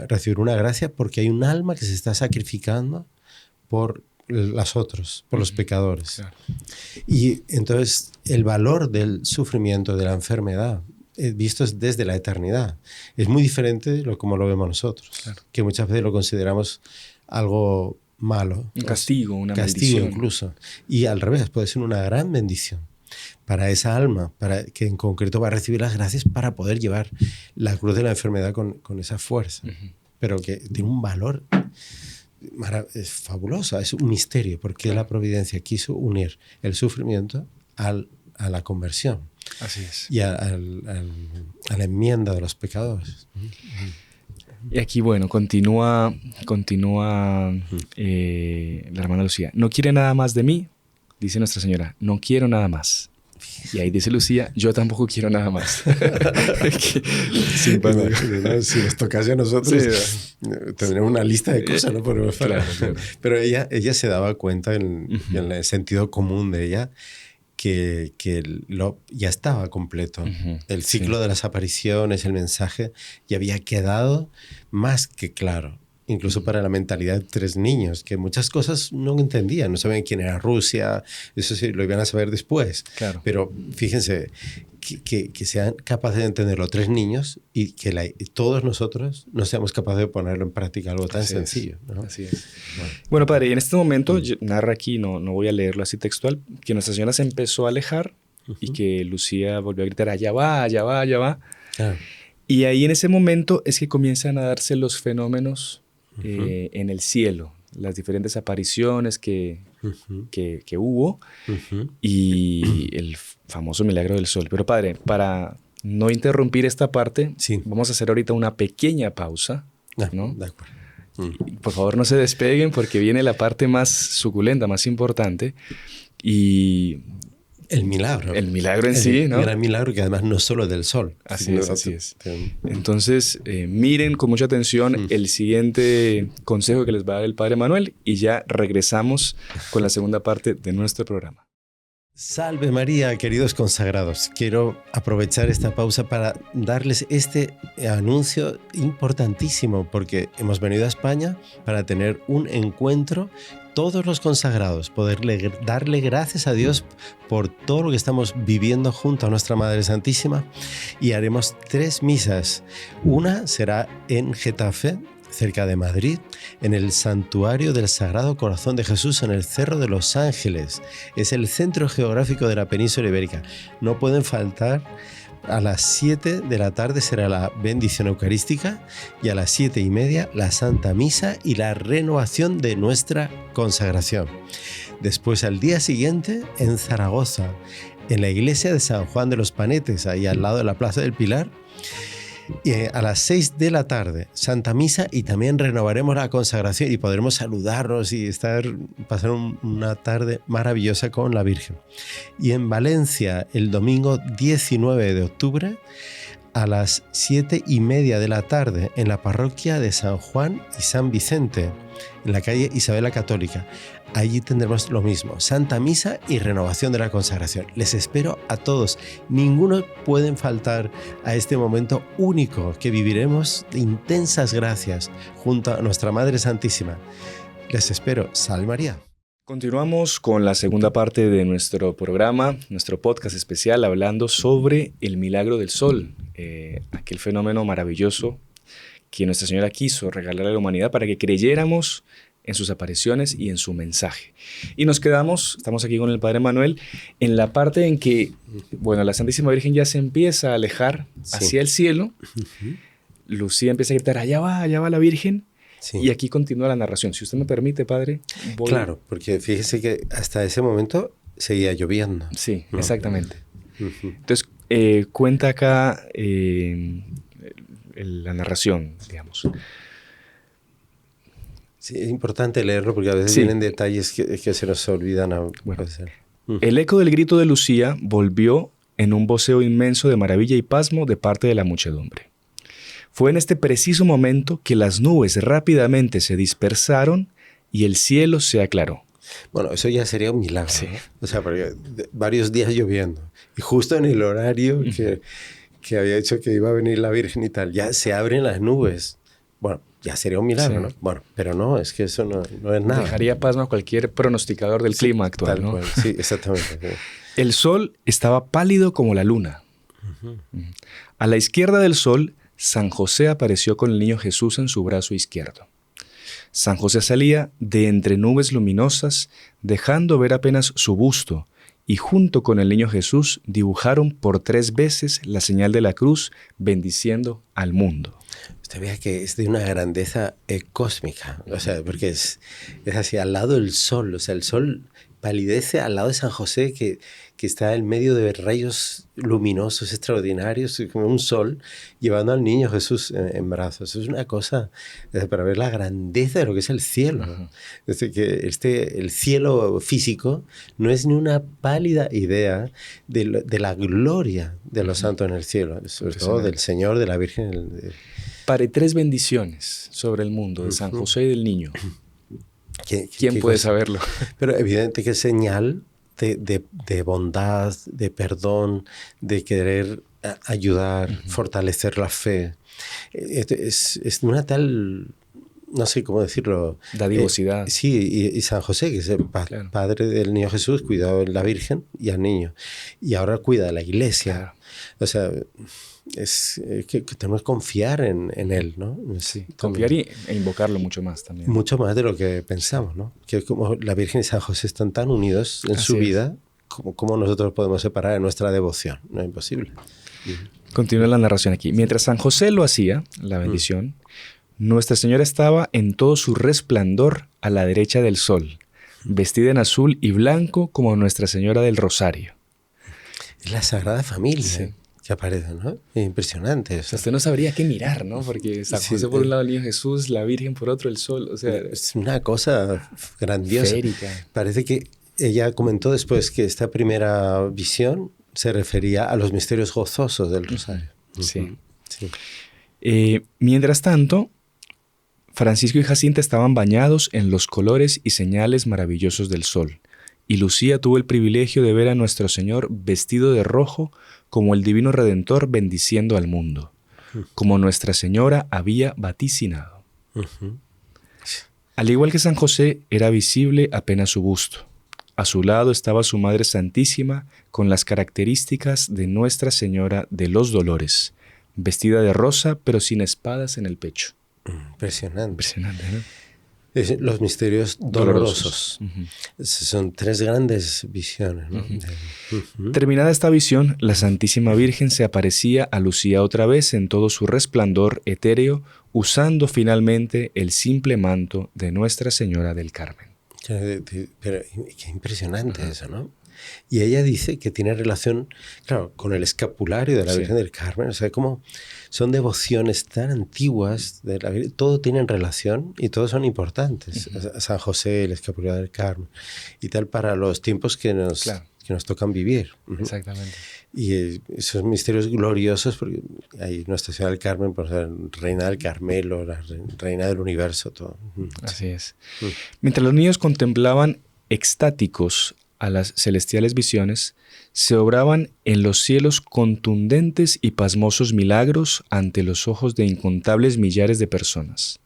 recibir una gracia porque hay un alma que se está sacrificando por los otros, por los pecadores. Claro. Y entonces el valor del sufrimiento, de la enfermedad, visto desde la eternidad, es muy diferente de como lo vemos nosotros, que muchas veces lo consideramos algo malo. Un castigo, una castigo maldición. Incluso. Y al revés, puede ser una gran bendición para esa alma, para que en concreto va a recibir las gracias para poder llevar la cruz de la enfermedad con esa fuerza, pero que tiene un valor es fabuloso, es un misterio, porque la providencia quiso unir el sufrimiento a la conversión. Así es. Y a la enmienda de los pecadores. Y aquí, bueno, continúa la hermana Lucía. No quiere nada más de mí, dice Nuestra Señora, no quiero nada más. Y ahí dice Lucía, yo tampoco quiero nada más. Sí, ¿no? Si nos tocase a nosotros, sí, tendríamos una lista de cosas, ¿no? Claro. Pero ella se daba cuenta en el sentido común de ella que ya estaba completo. El ciclo de las apariciones, el mensaje, ya había quedado más que claro. Incluso para la mentalidad de 3 niños, que muchas cosas no entendían, no sabían quién era Rusia, eso sí, lo iban a saber después. Claro. Pero fíjense, que sean capaces de entenderlo 3 niños y que todos nosotros no seamos capaces de ponerlo en práctica, algo tan sencillo, ¿no? Así es. Bueno, padre, en este momento, narra aquí, no voy a leerlo así textual, que Nuestra Señora se empezó a alejar y que Lucía volvió a gritar, allá va, allá va, allá va. Y ahí en ese momento es que comienzan a darse los fenómenos en el cielo, las diferentes apariciones que hubo y el famoso milagro del sol. Pero padre, para no interrumpir esta parte, vamos a hacer ahorita una pequeña pausa, ¿no? De acuerdo. Por favor, no se despeguen porque viene la parte más suculenta, más importante y... El milagro. El milagro en sí, ¿no? El gran milagro que además no es solo del sol. Así es. Entonces, miren con mucha atención el siguiente consejo que les va a dar el Padre Manuel y ya regresamos con la segunda parte de nuestro programa. Salve María, queridos consagrados. Quiero aprovechar esta pausa para darles este anuncio importantísimo porque hemos venido a España para tener un encuentro todos los consagrados, poderle darle gracias a Dios por todo lo que estamos viviendo junto a nuestra Madre Santísima y haremos 3 misas. Una será en Getafe, cerca de Madrid, en el Santuario del Sagrado Corazón de Jesús en el Cerro de los Ángeles. Es el centro geográfico de la península ibérica. No pueden faltar. A las 7 de la tarde será la bendición eucarística y a las 7:30 la Santa Misa y la renovación de nuestra consagración. Después, al día siguiente, en Zaragoza, en la iglesia de San Juan de los Panetes, ahí al lado de la Plaza del Pilar, a las 6 de la tarde, Santa Misa y también renovaremos la consagración y podremos saludarnos y pasar una tarde maravillosa con la Virgen. Y en Valencia, el domingo 19 de octubre, a las 7:30 de la tarde, en la parroquia de San Juan y San Vicente, en la calle Isabel la Católica. Allí tendremos lo mismo, Santa Misa y renovación de la consagración. Les espero a todos. Ninguno pueden faltar a este momento único que viviremos de intensas gracias junto a nuestra Madre Santísima. Les espero. Salve María. Continuamos con la segunda parte de nuestro programa, nuestro podcast especial, hablando sobre el milagro del sol, aquel fenómeno maravilloso que Nuestra Señora quiso regalar a la humanidad para que creyéramos en sus apariciones y en su mensaje. Y estamos aquí con el Padre Manuel, en la parte en que, la Santísima Virgen ya se empieza a alejar hacia el cielo. Lucía empieza a gritar, allá va la Virgen. Sí. Y aquí continúa la narración. Si usted me permite, Padre. Claro, porque fíjese que hasta ese momento seguía lloviendo. Sí, ¿no? Exactamente. Entonces, cuenta acá la narración, digamos. Sí, es importante leerlo porque a veces vienen detalles que se nos olvidan. El eco del grito de Lucía volvió en un voceo inmenso de maravilla y pasmo de parte de la muchedumbre. Fue en este preciso momento que las nubes rápidamente se dispersaron y el cielo se aclaró. Bueno, eso ya sería un milagro. Sí. ¿No? O sea, porque varios días lloviendo y justo en el horario que había dicho que iba a venir la Virgen y tal, ya se abren las nubes. Bueno, ya sería un milagro, ¿no? Bueno, pero no, es que eso no es nada. Dejaría pasmo a cualquier pronosticador del clima actual, ¿no? Cual. Sí, exactamente. Sí. El sol estaba pálido como la luna. A la izquierda del sol, San José apareció con el niño Jesús en su brazo izquierdo. San José salía de entre nubes luminosas, dejando ver apenas su busto, y junto con el niño Jesús dibujaron por 3 veces la señal de la cruz, bendiciendo al mundo. Usted vea que es de una grandeza cósmica, o sea, porque es así, al lado del sol, o sea, el sol palidece al lado de San José, que que está en medio de rayos luminosos extraordinarios, como un sol, llevando al niño Jesús en brazos. Es una cosa para ver la grandeza de lo que es el cielo. Ajá. Es decir, que el cielo físico no es ni una pálida idea de la gloria de los santos en el cielo, sobre todo del Señor, de la Virgen. Pare 3 bendiciones sobre el mundo de San José y del Niño. ¿Quién ¿Qué puede cosa? saberlo? Pero evidente que es señal de bondad, de perdón, de querer ayudar, fortalecer la fe. Es una tal, no sé cómo decirlo. Dadivosidad. Sí, y San José, que es el Claro. padre del niño Jesús, cuidado de la Virgen y al niño. Y ahora cuida de la iglesia. Claro. O sea, es que tenemos que confiar en él, ¿no? Sí, confiar e invocarlo mucho más también. Mucho más de lo que pensamos, ¿no? Que como la Virgen y San José están tan unidos en su vida, como nosotros podemos separar de nuestra devoción. No es imposible. Continúa la narración aquí. Mientras San José lo hacía, la bendición, Nuestra Señora estaba en todo su resplandor a la derecha del sol, vestida en azul y blanco como Nuestra Señora del Rosario. Es la Sagrada Familia que aparece, ¿no? Es impresionante eso. Usted no sabría qué mirar, ¿no? Porque San José por un lado, el niño Jesús, la Virgen por otro, el sol. O sea, es una cosa grandiosa. Férica. Parece que ella comentó después que esta primera visión se refería a los misterios gozosos del Rosario. Sí. Mientras tanto, Francisco y Jacinta estaban bañados en los colores y señales maravillosos del sol, y Lucía tuvo el privilegio de ver a nuestro Señor vestido de rojo como el Divino Redentor bendiciendo al mundo, como Nuestra Señora había vaticinado. Al igual que San José, era visible apenas su busto. A su lado estaba su Madre Santísima con las características de Nuestra Señora de los Dolores, vestida de rosa pero sin espadas en el pecho. Impresionante. Impresionante, ¿no? Los misterios dolorosos. Uh-huh. Son 3 grandes visiones, ¿no? Terminada esta visión, la Santísima Virgen se aparecía a Lucía otra vez en todo su resplandor etéreo, usando finalmente el simple manto de Nuestra Señora del Carmen. Pero qué impresionante eso, ¿no? Y ella dice que tiene relación, claro, con el escapulario de la Virgen del Carmen. O sea, como son devociones tan antiguas de la Virgen, todo tienen relación y todos son importantes. San José, el escapulario del Carmen y tal, para los tiempos que nos tocan vivir. Exactamente. Y esos misterios gloriosos, porque hay Nuestra Señora del Carmen, por ser reina del Carmelo, la reina del universo, todo. Así es. Mientras los niños contemplaban extáticos a las celestiales visiones, se obraban en los cielos contundentes y pasmosos milagros ante los ojos de incontables millares de personas.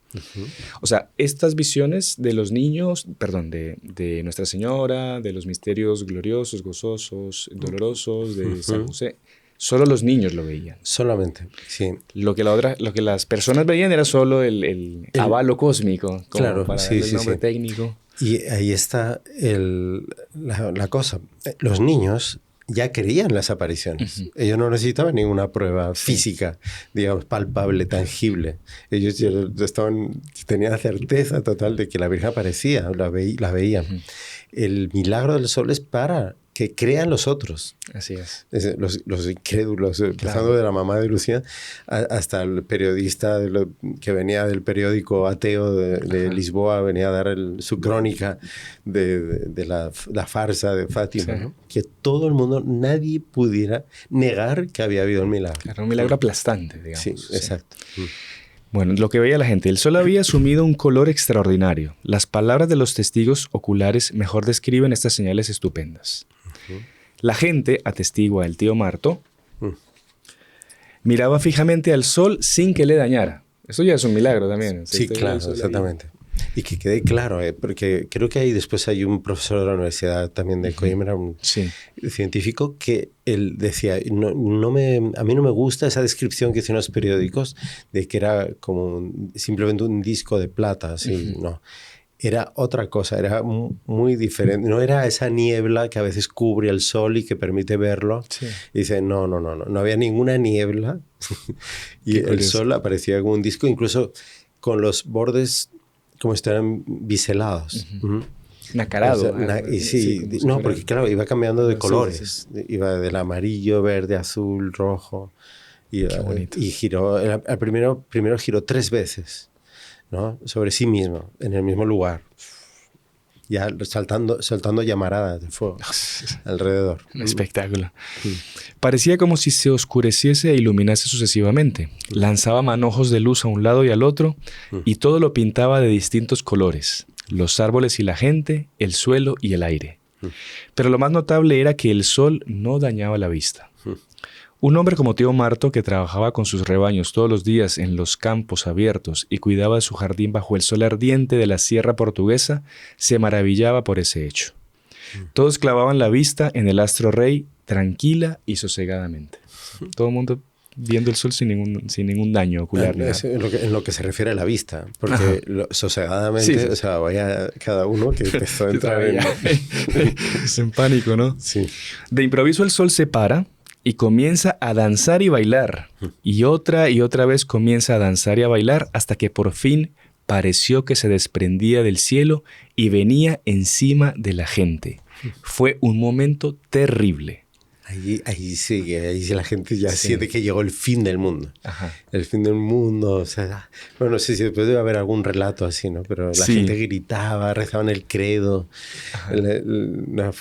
O sea, estas visiones de los niños, perdón, de Nuestra Señora, de los misterios gloriosos, gozosos, dolorosos de San José, solo los niños lo veían. Solamente, sí. Lo que las personas veían era solo el avalo cósmico, como claro, para darle el nombre técnico. Y ahí está la cosa. Los niños ya creían las apariciones. Ellos no necesitaban ninguna prueba física, digamos, palpable, tangible. Ellos ya tenían certeza total de que la Virgen aparecía, la veían. El milagro del sol es para que crean los otros. Así es. Los incrédulos, empezando de la mamá de Lucía hasta el periodista que venía del periódico ateo de Lisboa, venía a dar su crónica de la farsa de Fátima. ¿No? Que todo el mundo, nadie pudiera negar que había habido un milagro. Era un milagro aplastante, digamos. Sí, exacto. Bueno, lo que veía la gente, el sol había asumido un color extraordinario. Las palabras de los testigos oculares mejor describen estas señales estupendas. La gente, atestigua el tío Marto, miraba fijamente al sol sin que le dañara. Eso ya es un milagro también. Sí, claro, exactamente. Y que quede claro, porque creo que después hay un profesor de la universidad también de Coimbra, un científico, que él decía, a mí no me gusta esa descripción que hacen los periódicos de que era como simplemente un disco de plata, así, no. Era otra cosa, era muy diferente. No era esa niebla que a veces cubre el sol y que permite verlo. Sí. Y dice, no había ninguna niebla. Y el sol aparecía como un disco, incluso con los bordes como si estuvieran biselados. Nacarado. O sea, y sí, como si no, fuera- porque claro, iba cambiando de Sí, colores. Iba del amarillo, verde, azul, rojo. Qué bonito. Y giró, al primero giró 3 veces, ¿no? Sobre sí mismo, en el mismo lugar. Ya soltando llamaradas de fuego alrededor. Un espectáculo. Parecía como si se oscureciese e iluminase sucesivamente. Lanzaba manojos de luz a un lado y al otro, y todo lo pintaba de distintos colores: los árboles y la gente, el suelo y el aire. Pero lo más notable era que el sol no dañaba la vista. Un hombre como Tío Marto, que trabajaba con sus rebaños todos los días en los campos abiertos y cuidaba de su jardín bajo el sol ardiente de la sierra portuguesa, se maravillaba por ese hecho. Todos clavaban la vista en el astro rey tranquila y sosegadamente. Todo el mundo viendo el sol sin ningún daño ocular. ni nada. En lo que se refiere a la vista, porque sosegadamente, Sí. o sea, vaya cada uno que empezó a entrar Es en pánico, ¿no? Sí. De improviso el sol se para y comienza a danzar y bailar. Y otra vez comienza a danzar y a bailar hasta que por fin pareció que se desprendía del cielo y venía encima de la gente. Fue un momento terrible. Ahí sí la gente ya Sí. siente que llegó el fin del mundo. Ajá. El fin del mundo, o sea, bueno, no sé si después debe haber algún relato así, ¿no? Pero la Sí. gente gritaba, rezaban el credo.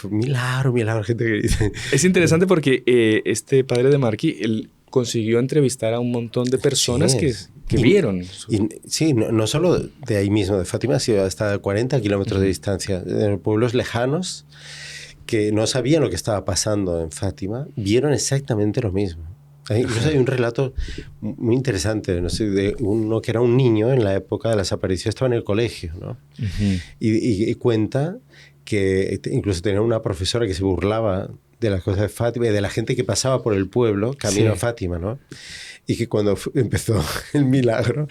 Milagro, milagro, gente que grita. Es interesante porque este padre de Marquis, él consiguió entrevistar a un montón de personas Sí. que vieron. Sí, no solo de ahí mismo, de Fátima, sino hasta 40 kilómetros de distancia, de pueblos lejanos que no sabían lo que estaba pasando en Fátima, vieron exactamente lo mismo. Incluso hay un relato muy interesante, no sé, de uno que era un niño en la época de las apariciones, estaba en el colegio, ¿no? Ujú. Y cuenta que incluso tenía una profesora que se burlaba de las cosas de Fátima y de la gente que pasaba por el pueblo camino Sí. a Fátima, ¿no? Y que cuando empezó el milagro,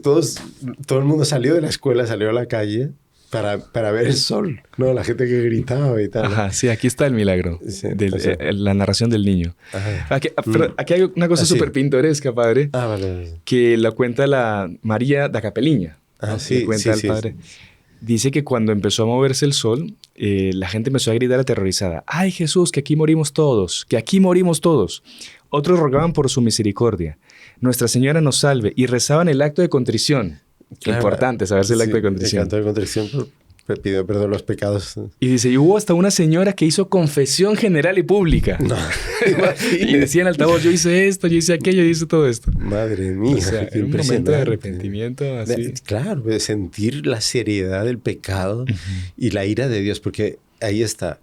todo el mundo salió de la escuela, salió a la calle para ver el sol, ¿no? La gente que gritaba y tal. Ajá, sí, aquí está el milagro, Sí, o sea, la narración del niño. Ajá. Aquí hay una cosa Ah, sí. súper pintoresca, padre, Vale. que la cuenta la María da Capeliña. ¿no? Sí, Le cuenta sí, al padre. Dice que cuando empezó a moverse el sol, la gente empezó a gritar aterrorizada: ¡ay, Jesús, que aquí morimos todos! ¡Que aquí morimos todos! Otros rogaban por su misericordia. Nuestra Señora nos salve, y rezaban el acto de contrición. Claro, Importante saberse el acto de contrición. El acto de contrición pidió perdón los pecados. Y dice, y hubo hasta una señora que hizo confesión general y pública. No, Y decía en altavoz: yo hice esto, yo hice aquello, yo hice todo esto. Madre mía, O sea, qué era un momento de impresionante. arrepentimiento así. Claro, de sentir la seriedad del pecado y la ira de Dios, porque ahí está.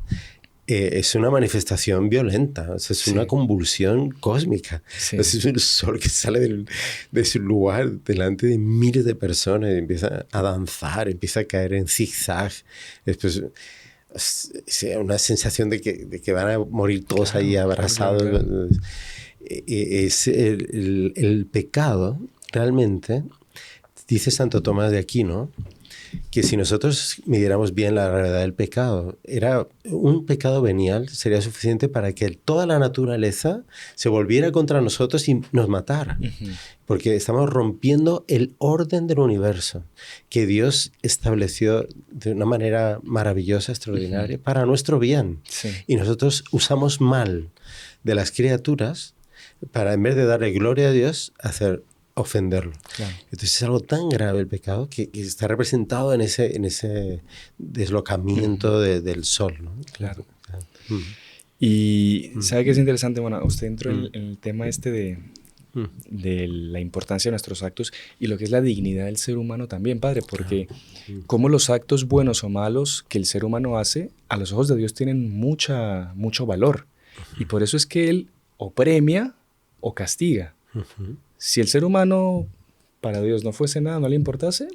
Es una manifestación violenta, o sea, es una convulsión cósmica. Sí. Es el sol que sale de su lugar delante de miles de personas y empieza a danzar, empieza a caer en zigzag. Después, una sensación de que van a morir todos ahí abrazados. Claro. Es el pecado, realmente, dice Santo Tomás de Aquino, que si nosotros midiéramos bien la gravedad del pecado, era un pecado venial, sería suficiente para que toda la naturaleza se volviera contra nosotros y nos matara. Porque estamos rompiendo el orden del universo que Dios estableció de una manera maravillosa, extraordinaria, para nuestro bien. Sí. Y nosotros usamos mal de las criaturas para, en vez de darle gloria a Dios, ofenderlo. Claro. Entonces es algo tan grave el pecado que está representado en ese deslocamiento del sol, ¿no? Claro. Y ¿sabe qué es interesante? Bueno, usted entró en el tema este de la importancia de nuestros actos y lo que es la dignidad del ser humano también, padre, porque como los actos buenos o malos que el ser humano hace, a los ojos de Dios tienen mucho valor. Y por eso es que Él o premia o castiga. Si el ser humano para Dios no fuese nada, no le importase,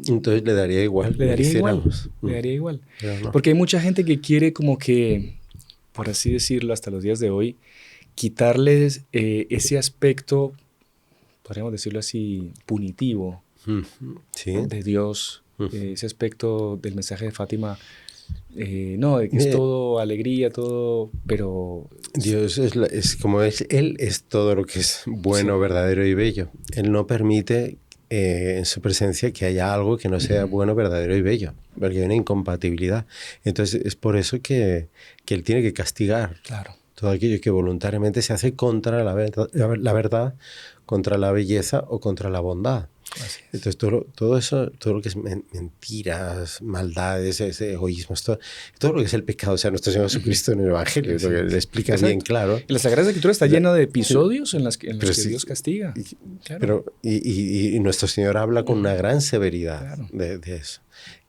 entonces le daría igual. Le daría igual. No. Porque hay mucha gente que quiere como que, por así decirlo, hasta los días de hoy, quitarles ese aspecto, podríamos decirlo así, punitivo de Dios, ese aspecto del mensaje de Fátima. No, de que es todo alegría, todo, pero... Dios es como es, Él es todo lo que es bueno, verdadero y bello. Él no permite en su presencia que haya algo que no sea bueno, verdadero y bello. porque hay una incompatibilidad. Entonces es por eso que él tiene que castigar Claro. todo aquello que voluntariamente se hace contra la verdad, contra la belleza o contra la bondad. Así es. Entonces todo eso, todo lo que es mentiras, maldades, ese egoísmo, todo lo que es el pecado, o sea, nuestro Señor Jesucristo en el Evangelio, lo que le explica bien claro. Y la Sagrada Escritura está llena de episodios en los que Dios castiga. Claro. Y nuestro Señor habla con una gran severidad de eso.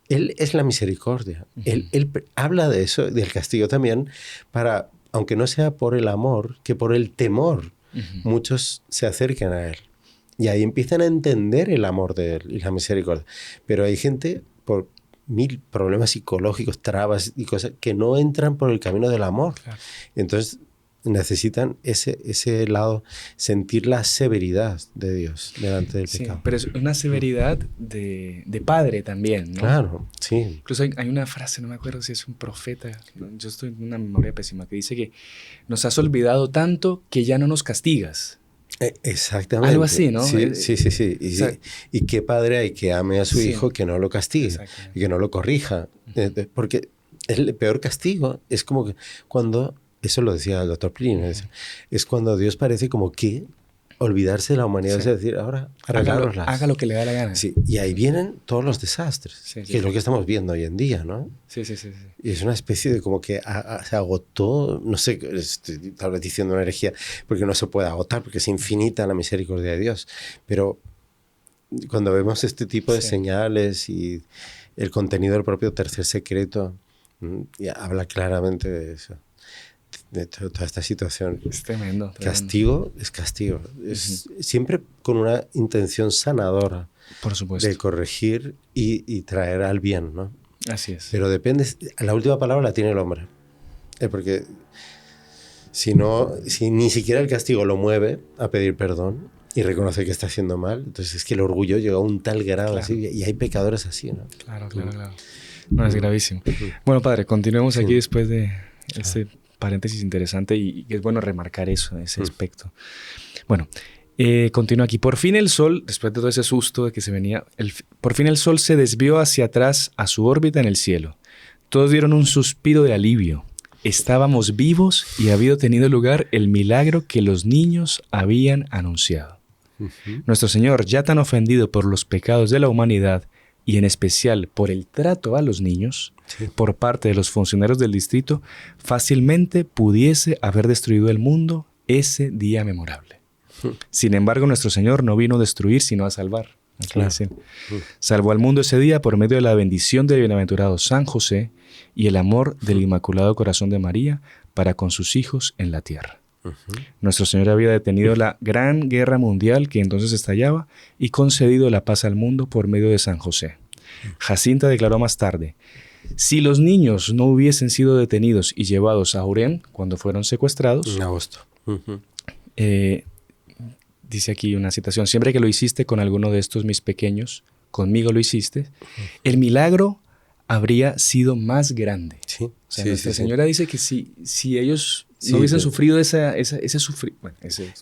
Él es la misericordia. Él habla de eso, del castigo también, para, aunque no sea por el amor, que por el temor, muchos se acercan a Él. Y ahí empiezan a entender el amor de Él y la misericordia. Pero hay gente, por 1000 problemas psicológicos, trabas y cosas, que no entran por el camino del amor. Claro. Entonces necesitan ese lado, sentir la severidad de Dios delante del pecado. Pero es una severidad de padre también, ¿no? Claro, sí. Incluso hay una frase, no me acuerdo si es un profeta, yo estoy en una memoria pésima, que dice que nos has olvidado tanto que ya no nos castigas. Exactamente. Algo así, ¿no? Sí. Y qué padre hay que ame a su hijo, que no lo castigue y que no lo corrija. Porque el peor castigo es como que cuando, eso lo decía el doctor Plinio, es cuando Dios parece como que olvidarse de la humanidad, es decir, ahora arreglároslas. Haga lo que le da la gana. Sí, y ahí vienen todos los desastres, que es lo que estamos viendo hoy en día, ¿no? Sí. Y es una especie de como que se agotó, no sé, estoy tal vez diciendo una herejía, porque no se puede agotar, porque es infinita la misericordia de Dios. Pero cuando vemos este tipo de señales y el contenido del propio tercer secreto, habla claramente de eso. De toda esta situación. Es tremendo. Castigo es castigo. Es siempre con una intención sanadora. Por supuesto. De corregir y traer al bien, ¿no? Así es. Pero depende, la última palabra la tiene el hombre. Porque si ni siquiera el castigo lo mueve a pedir perdón y reconocer que está haciendo mal, entonces es que el orgullo llega a un tal grado así, y hay pecadores así, ¿no? Claro. No, es gravísimo. Bueno, padre, continuemos aquí después de este paréntesis interesante y es bueno remarcar eso, ese aspecto. Bueno, continúo aquí. Por fin el Sol, después de todo ese susto de que se venía, por fin el Sol se desvió hacia atrás a su órbita en el cielo. Todos dieron un suspiro de alivio. Estábamos vivos y había tenido lugar el milagro que los niños habían anunciado. Nuestro Señor, ya tan ofendido por los pecados de la humanidad y en especial por el trato a los niños, por parte de los funcionarios del distrito, fácilmente pudiese haber destruido el mundo ese día memorable. Sin embargo, nuestro Señor no vino a destruir, sino a salvar. Claro. Salvó al mundo ese día por medio de la bendición del bienaventurado San José y el amor del Inmaculado Corazón de María para con sus hijos en la tierra. Nuestro Señor había detenido la gran guerra mundial que entonces estallaba y concedido la paz al mundo por medio de San José. Jacinta declaró más tarde: si los niños no hubiesen sido detenidos y llevados a Orén cuando fueron secuestrados, en agosto. Dice aquí una citación: siempre que lo hiciste con alguno de estos mis pequeños, conmigo lo hiciste, el milagro habría sido más grande. Sí. O sea, Nuestra Señora dice que si ellos no hubiesen sufrido ese sufrimiento.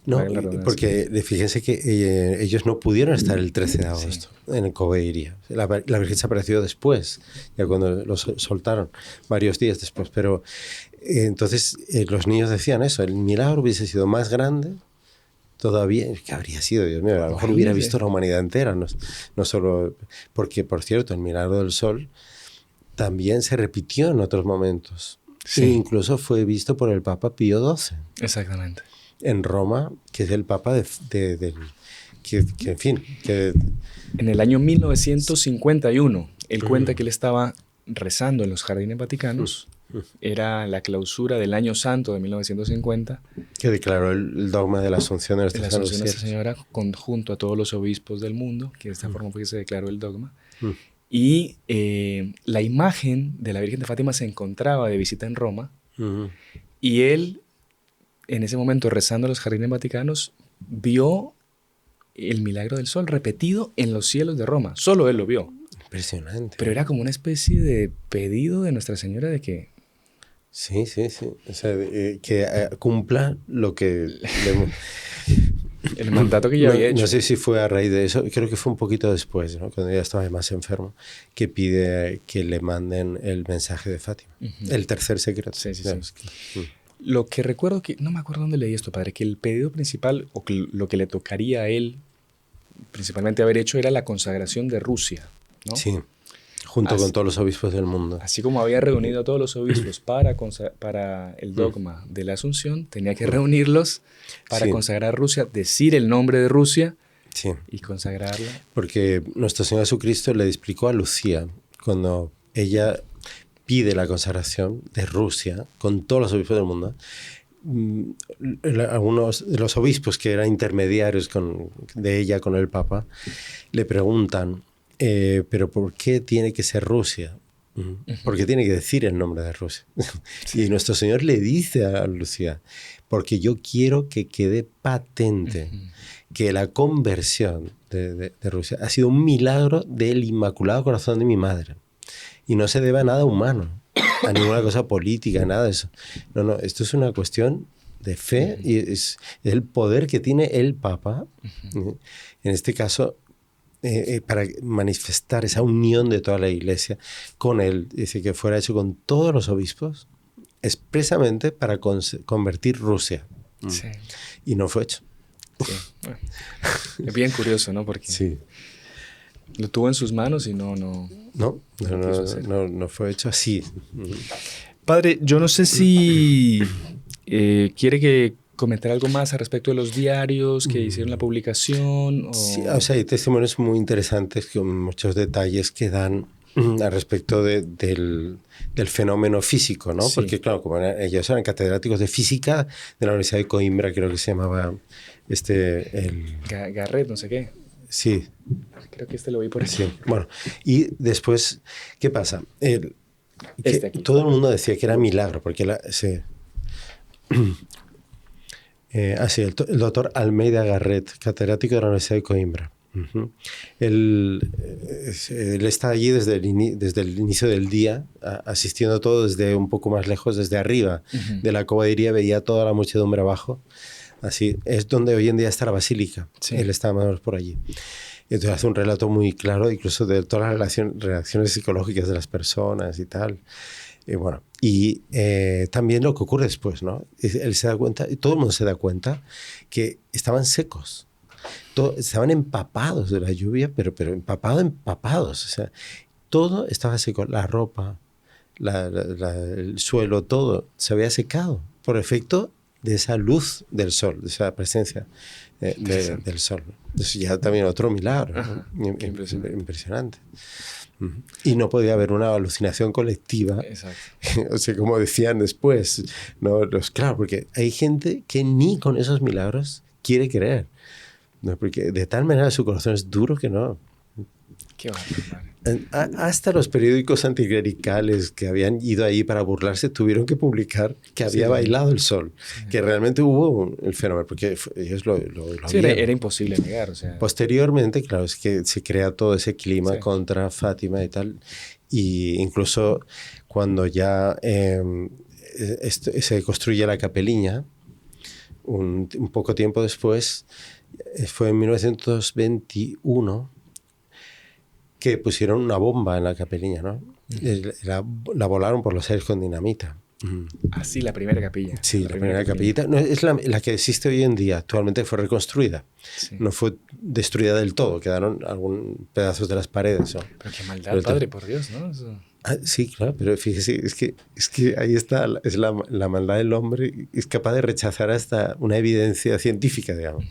Bueno, porque fíjense que ellos no pudieron estar el 13 de agosto en el Coveiría. La Virgen se apareció después, ya cuando los soltaron, varios días después. Pero entonces los niños decían eso: el milagro hubiese sido más grande todavía. ¿Qué habría sido? Dios mío, a lo mejor hubiera visto la humanidad entera, no solo. Porque, por cierto, el milagro del sol también se repitió en otros momentos. Sí. E incluso fue visto por el Papa Pío XII. Exactamente. En Roma, que es el Papa en fin. En el año 1951, él cuenta que él estaba rezando en los jardines vaticanos. Era la clausura del Año Santo de 1950. Que declaró el dogma de la Asunción de Nuestra Señora junto a todos los obispos del mundo, que de esta forma fue que se declaró el dogma. Y la imagen de la Virgen de Fátima se encontraba de visita en Roma. Y él, en ese momento rezando en los jardines vaticanos, vio el milagro del sol repetido en los cielos de Roma. Solo él lo vio. Impresionante. Pero era como una especie de pedido de Nuestra Señora de que... Sí. O sea, que cumpla lo que... el mandato que ya había hecho. No sé si fue a raíz de eso, creo que fue un poquito después, ¿no? Cuando ya estaba más enfermo, que pide que le manden el mensaje de Fátima. El tercer secreto. Sí. Lo que recuerdo, que no me acuerdo dónde leí esto, padre, que el pedido principal, o que lo que le tocaría a él principalmente haber hecho, era la consagración de Rusia, ¿no? Sí, junto con todos los obispos del mundo. Así como había reunido a todos los obispos para el dogma de la Asunción, tenía que reunirlos para consagrar Rusia, decir el nombre de Rusia y consagrarla. Porque nuestro Señor Jesucristo le explicó a Lucía, cuando ella pide la consagración de Rusia con todos los obispos del mundo, algunos de los obispos que eran intermediarios de ella con el Papa, le preguntan, ¿pero por qué tiene que ser Rusia? Porque tiene que decir el nombre de Rusia. Y nuestro Señor le dice a Lucía, porque yo quiero que quede patente que la conversión de Rusia ha sido un milagro del Inmaculado Corazón de mi madre. Y no se debe a nada humano, a ninguna cosa política, nada de eso. No, esto es una cuestión de fe y es el poder que tiene el Papa, en este caso, para manifestar esa unión de toda la Iglesia con él. Dice que fuera hecho con todos los obispos, expresamente para convertir Rusia. Sí. Y no fue hecho. Sí. Bueno, es bien curioso, ¿no? Porque lo tuvo en sus manos y no fue hecho así. Padre, yo no sé si quiere que comentar algo más al respecto de los diarios que hicieron la publicación. Sí, o sea, hay testimonios muy interesantes con muchos detalles que dan al respecto del fenómeno físico, ¿no? Sí. Porque, claro, como ellos eran catedráticos de física de la Universidad de Coimbra, creo que se llamaba Garret, no sé qué. Sí. Creo que lo vi por aquí. Sí. Bueno, y después, ¿qué pasa? Todo el mundo decía que era milagro, porque el doctor Almeida Garret, catedrático de la Universidad de Coimbra. Él está allí desde el inicio del día, asistiendo todo desde un poco más lejos, desde arriba de la cobadería, veía toda la muchedumbre abajo. Así es donde hoy en día está la basílica. Sí. Él estaba más o menos por allí. Entonces hace un relato muy claro, incluso de todas las reacciones psicológicas de las personas y tal. Y también lo que ocurre después, ¿no? Él se da cuenta, y todo el mundo se da cuenta, que estaban secos. Estaban empapados de la lluvia, pero empapados. O sea, todo estaba seco. La ropa, el suelo, todo se había secado por efecto de esa luz del sol, de esa presencia del sol. Entonces ya también otro milagro, ¿no? Impresionante. Y no podía haber una alucinación colectiva. Exacto. O sea, como decían después, ¿no? Claro, porque hay gente que ni con esos milagros quiere creer, ¿no? Porque de tal manera su corazón es duro que no. Qué bárbaro. Hasta los periódicos anticlericales que habían ido ahí para burlarse tuvieron que publicar que había bailado el sol, que realmente hubo el fenómeno, porque ellos lo sí, era imposible negar. O sea. Posteriormente, claro, es que se crea todo ese clima contra Fátima y tal, y incluso cuando ya se construye la capeliña, un poco tiempo después, fue en 1921, que pusieron una bomba en la capeliña, ¿no? La volaron por los aires con dinamita. Ah, sí, la primera capilla. Sí, la primera capillita. No, es la que existe hoy en día. Actualmente fue reconstruida. Sí. No fue destruida del todo. Quedaron algunos pedazos de las paredes, ¿no? Pero qué maldad, padre, por Dios, ¿no? Eso... sí, claro, pero fíjese, es que ahí está, es la maldad del hombre, es capaz de rechazar hasta una evidencia científica, digamos.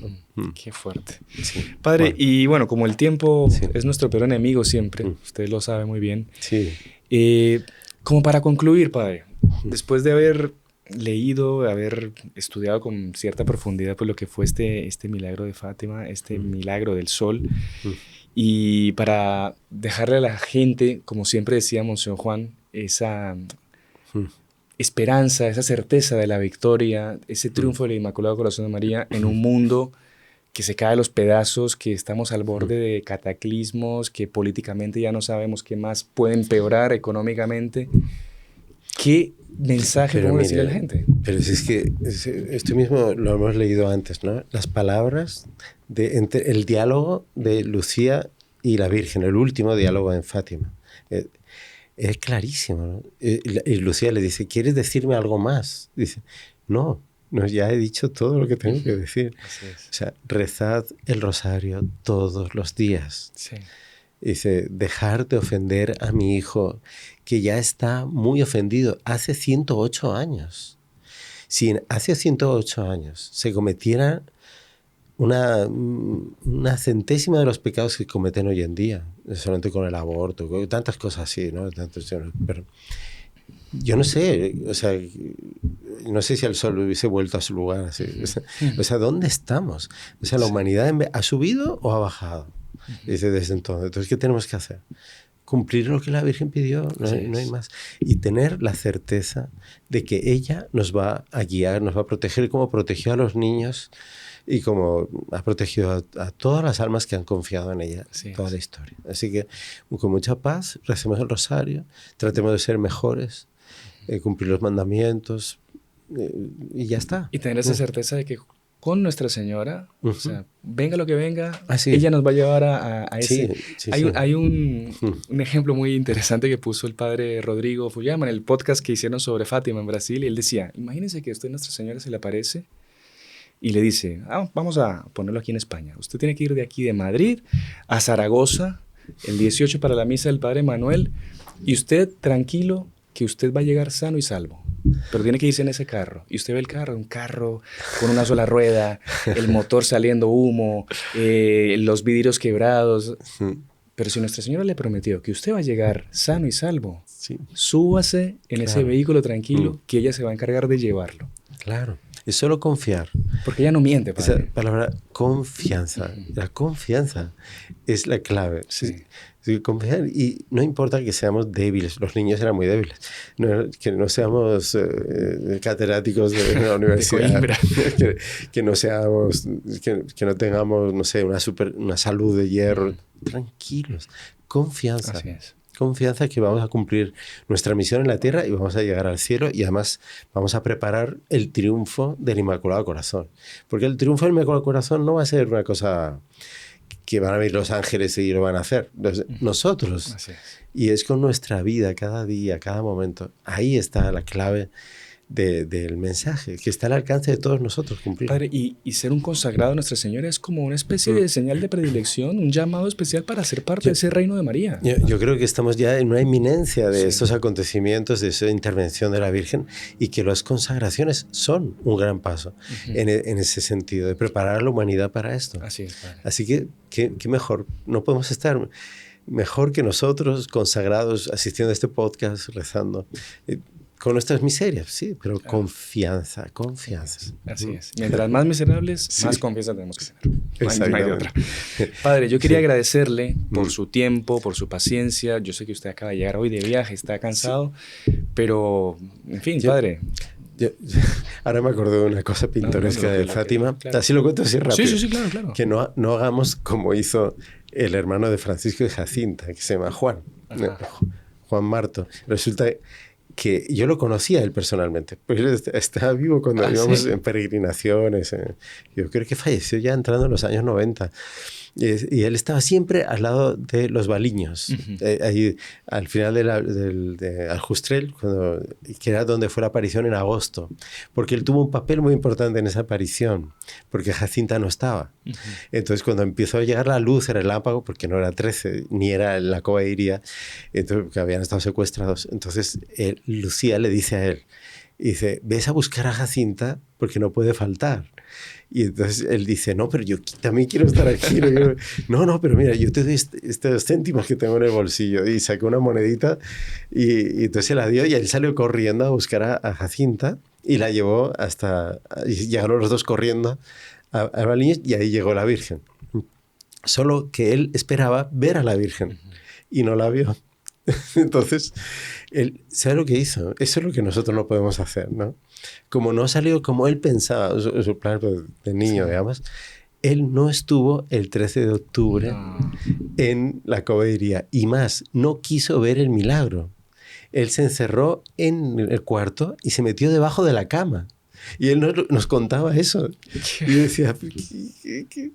Qué fuerte. Sí. Padre, y bueno, como el tiempo es nuestro peor enemigo siempre, usted lo sabe muy bien. Sí. Como para concluir, padre, después de haber leído, de haber estudiado con cierta profundidad pues, lo que fue este milagro de Fátima, este milagro del sol, y para dejarle a la gente, como siempre decía Monseñor Juan, esa esperanza, esa certeza de la victoria, ese triunfo del Inmaculado Corazón de María en un mundo que se cae a los pedazos, que estamos al borde de cataclismos, que políticamente ya no sabemos qué más puede empeorar económicamente. ¿qué mensaje podemos decirle a la gente? Pero si es que esto mismo lo hemos leído antes, ¿no? Las palabras, entre el diálogo de Lucía y la Virgen, el último diálogo en Fátima. Es clarísimo, ¿no? Y Lucía le dice, ¿quieres decirme algo más? Dice, no, ya he dicho todo lo que tengo que decir. Así es. O sea, rezad el rosario todos los días. Sí. Dice, dejar de ofender a mi hijo, que ya está muy ofendido hace 108 años. Si hace 108 años se cometiera una centésima de los pecados que cometen hoy en día, solamente con el aborto, con tantas cosas así, ¿no? Pero yo no sé, o sea, no sé si el sol hubiese vuelto a su lugar. Así. O sea, ¿dónde estamos? O sea, ¿la humanidad ha subido o ha bajado? Dice desde entonces. Entonces, ¿qué tenemos que hacer? Cumplir lo que la Virgen pidió, no hay más. Y tener la certeza de que ella nos va a guiar, nos va a proteger como protegió a los niños y como ha protegido a todas las almas que han confiado en ella toda la historia. Así que con mucha paz, recemos el rosario, tratemos de ser mejores, cumplir los mandamientos y ya está. Y tener esa certeza de que con Nuestra Señora, o sea, venga lo que venga, sí. ella nos va a llevar a ese... Sí, hay un ejemplo muy interesante que puso el padre Rodrigo Fuyama en el podcast que hicieron sobre Fátima en Brasil, y él decía, imagínense que usted Nuestra Señora se le aparece y le dice, vamos a ponerlo aquí en España, usted tiene que ir de aquí de Madrid a Zaragoza el 18 para la misa del Padre Manuel, y usted tranquilo que usted va a llegar sano y salvo. Pero tiene que irse en ese carro. Y usted ve el carro, un carro con una sola rueda, el motor saliendo humo, los vidrios quebrados. Pero si Nuestra Señora le prometió que usted va a llegar sano y salvo, súbase en ese vehículo tranquilo, que ella se va a encargar de llevarlo. Claro. Es solo confiar. Porque ella no miente, padre. Esa palabra confianza. La confianza es la clave. Sí, confiar. Y no importa que seamos débiles. Los niños eran muy débiles. Que no seamos catedráticos de la universidad. que no seamos... Que no tengamos, no sé, una salud de hierro. Tranquilos. Confianza. Así es. Confianza que vamos a cumplir nuestra misión en la tierra y vamos a llegar al cielo, y además vamos a preparar el triunfo del Inmaculado Corazón. Porque el triunfo del Inmaculado Corazón no va a ser una cosa que van a venir los ángeles y lo van a hacer. Nosotros. Así es. Y es con nuestra vida, cada día, cada momento. Ahí está la clave del mensaje, que está al alcance de todos nosotros cumplir. Padre, y ser un consagrado a Nuestra Señora es como una especie de señal de predilección, un llamado especial para ser parte de ese reino de María. Yo creo que estamos ya en una inminencia de estos acontecimientos, de esa intervención de la Virgen, y que las consagraciones son un gran paso en ese sentido, de preparar a la humanidad para esto. Así es, padre. Así que, ¿qué mejor? No podemos estar mejor que nosotros, consagrados, asistiendo a este podcast, rezando. Con nuestras miserias, sí, pero confianza. Así es. Mientras más miserables, más confianza tenemos que tener. No hay de otra. Padre, yo quería agradecerle por su tiempo, por su paciencia. Yo sé que usted acaba de llegar hoy de viaje, está cansado, pero, en fin, padre. Ahora me acordé de una cosa pintoresca de Fátima. Claro. Así lo cuento así rápido. Sí, claro. Que no hagamos como hizo el hermano de Francisco de Jacinta, que se llama Juan Marto. Resulta que yo lo conocía él personalmente, porque él estaba vivo cuando íbamos en peregrinaciones. Yo creo que falleció ya entrando en los años 90. Y él estaba siempre al lado de los Baliños, ahí al final de Aljustrel, que era donde fue la aparición en agosto, porque él tuvo un papel muy importante en esa aparición, porque Jacinta no estaba. Entonces, cuando empezó a llegar la luz, era el relámpago, porque no era 13, ni era la Cova de Iria, entonces, que habían estado secuestrados. Entonces, Lucía le dice a él, dice, ves a buscar a Jacinta porque no puede faltar. Y entonces él dice, no, pero yo también quiero estar aquí. No, pero mira, yo te doy estos céntimos que tengo en el bolsillo. Y sacó una monedita y entonces se la dio, y él salió corriendo a buscar a Jacinta y la llevó hasta... Y llegaron los dos corriendo a Baliños, y ahí llegó la Virgen. Solo que él esperaba ver a la Virgen y no la vio. Entonces, él, ¿sabe lo que hizo? Eso es lo que nosotros no podemos hacer, ¿no? Como no salió como él pensaba, su plan de niño, digamos, él no estuvo el 13 de octubre en la Cova de Iria, y más, no quiso ver el milagro. él se encerró en el cuarto y se metió debajo de la cama. Y él nos contaba eso. Y yo decía,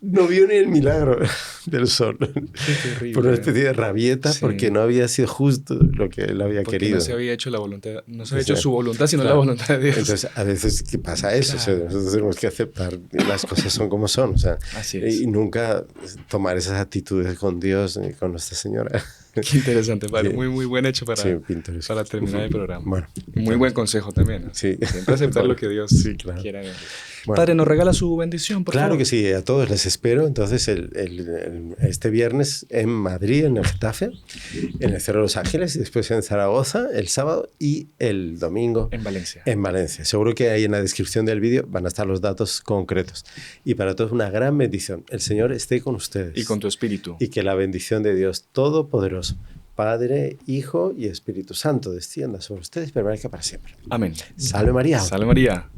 no vio ni el milagro del sol. Qué terrible. Por una especie de rabieta, Sí. porque no había sido justo lo que él había Porque querido. no se había hecho la voluntad, no se había O sea, hecho su voluntad, sino claro. la voluntad de Dios. Entonces, a veces, ¿qué pasa eso? Claro. O sea, nosotros tenemos que aceptar que las cosas son como son. O sea, Así es. y nunca tomar esas actitudes con Dios y con Nuestra Señora. Qué interesante, padre. Sí. Muy, muy buen hecho para, Sí, pintoresco. para terminar el programa. Bueno, Muy buen consejo también, ¿no? sí. Siempre aceptar lo que Dios Sí, claro. quiera. Bueno. Padre, ¿nos regala su bendición, por Claro favor? que sí, a todos les espero. Entonces, este viernes en Madrid, en el Getafe, en el Cerro de los Ángeles, y después en Zaragoza, el sábado, y el domingo En Valencia. en Valencia. Seguro que ahí en la descripción del vídeo van a estar los datos concretos. Y para todos una gran bendición. El Señor esté con ustedes. Y con tu espíritu. Y que la bendición de Dios Todopoderoso, Padre, Hijo y Espíritu Santo, descienda sobre ustedes y permanezca para siempre. Amén. Salve María. Salve María.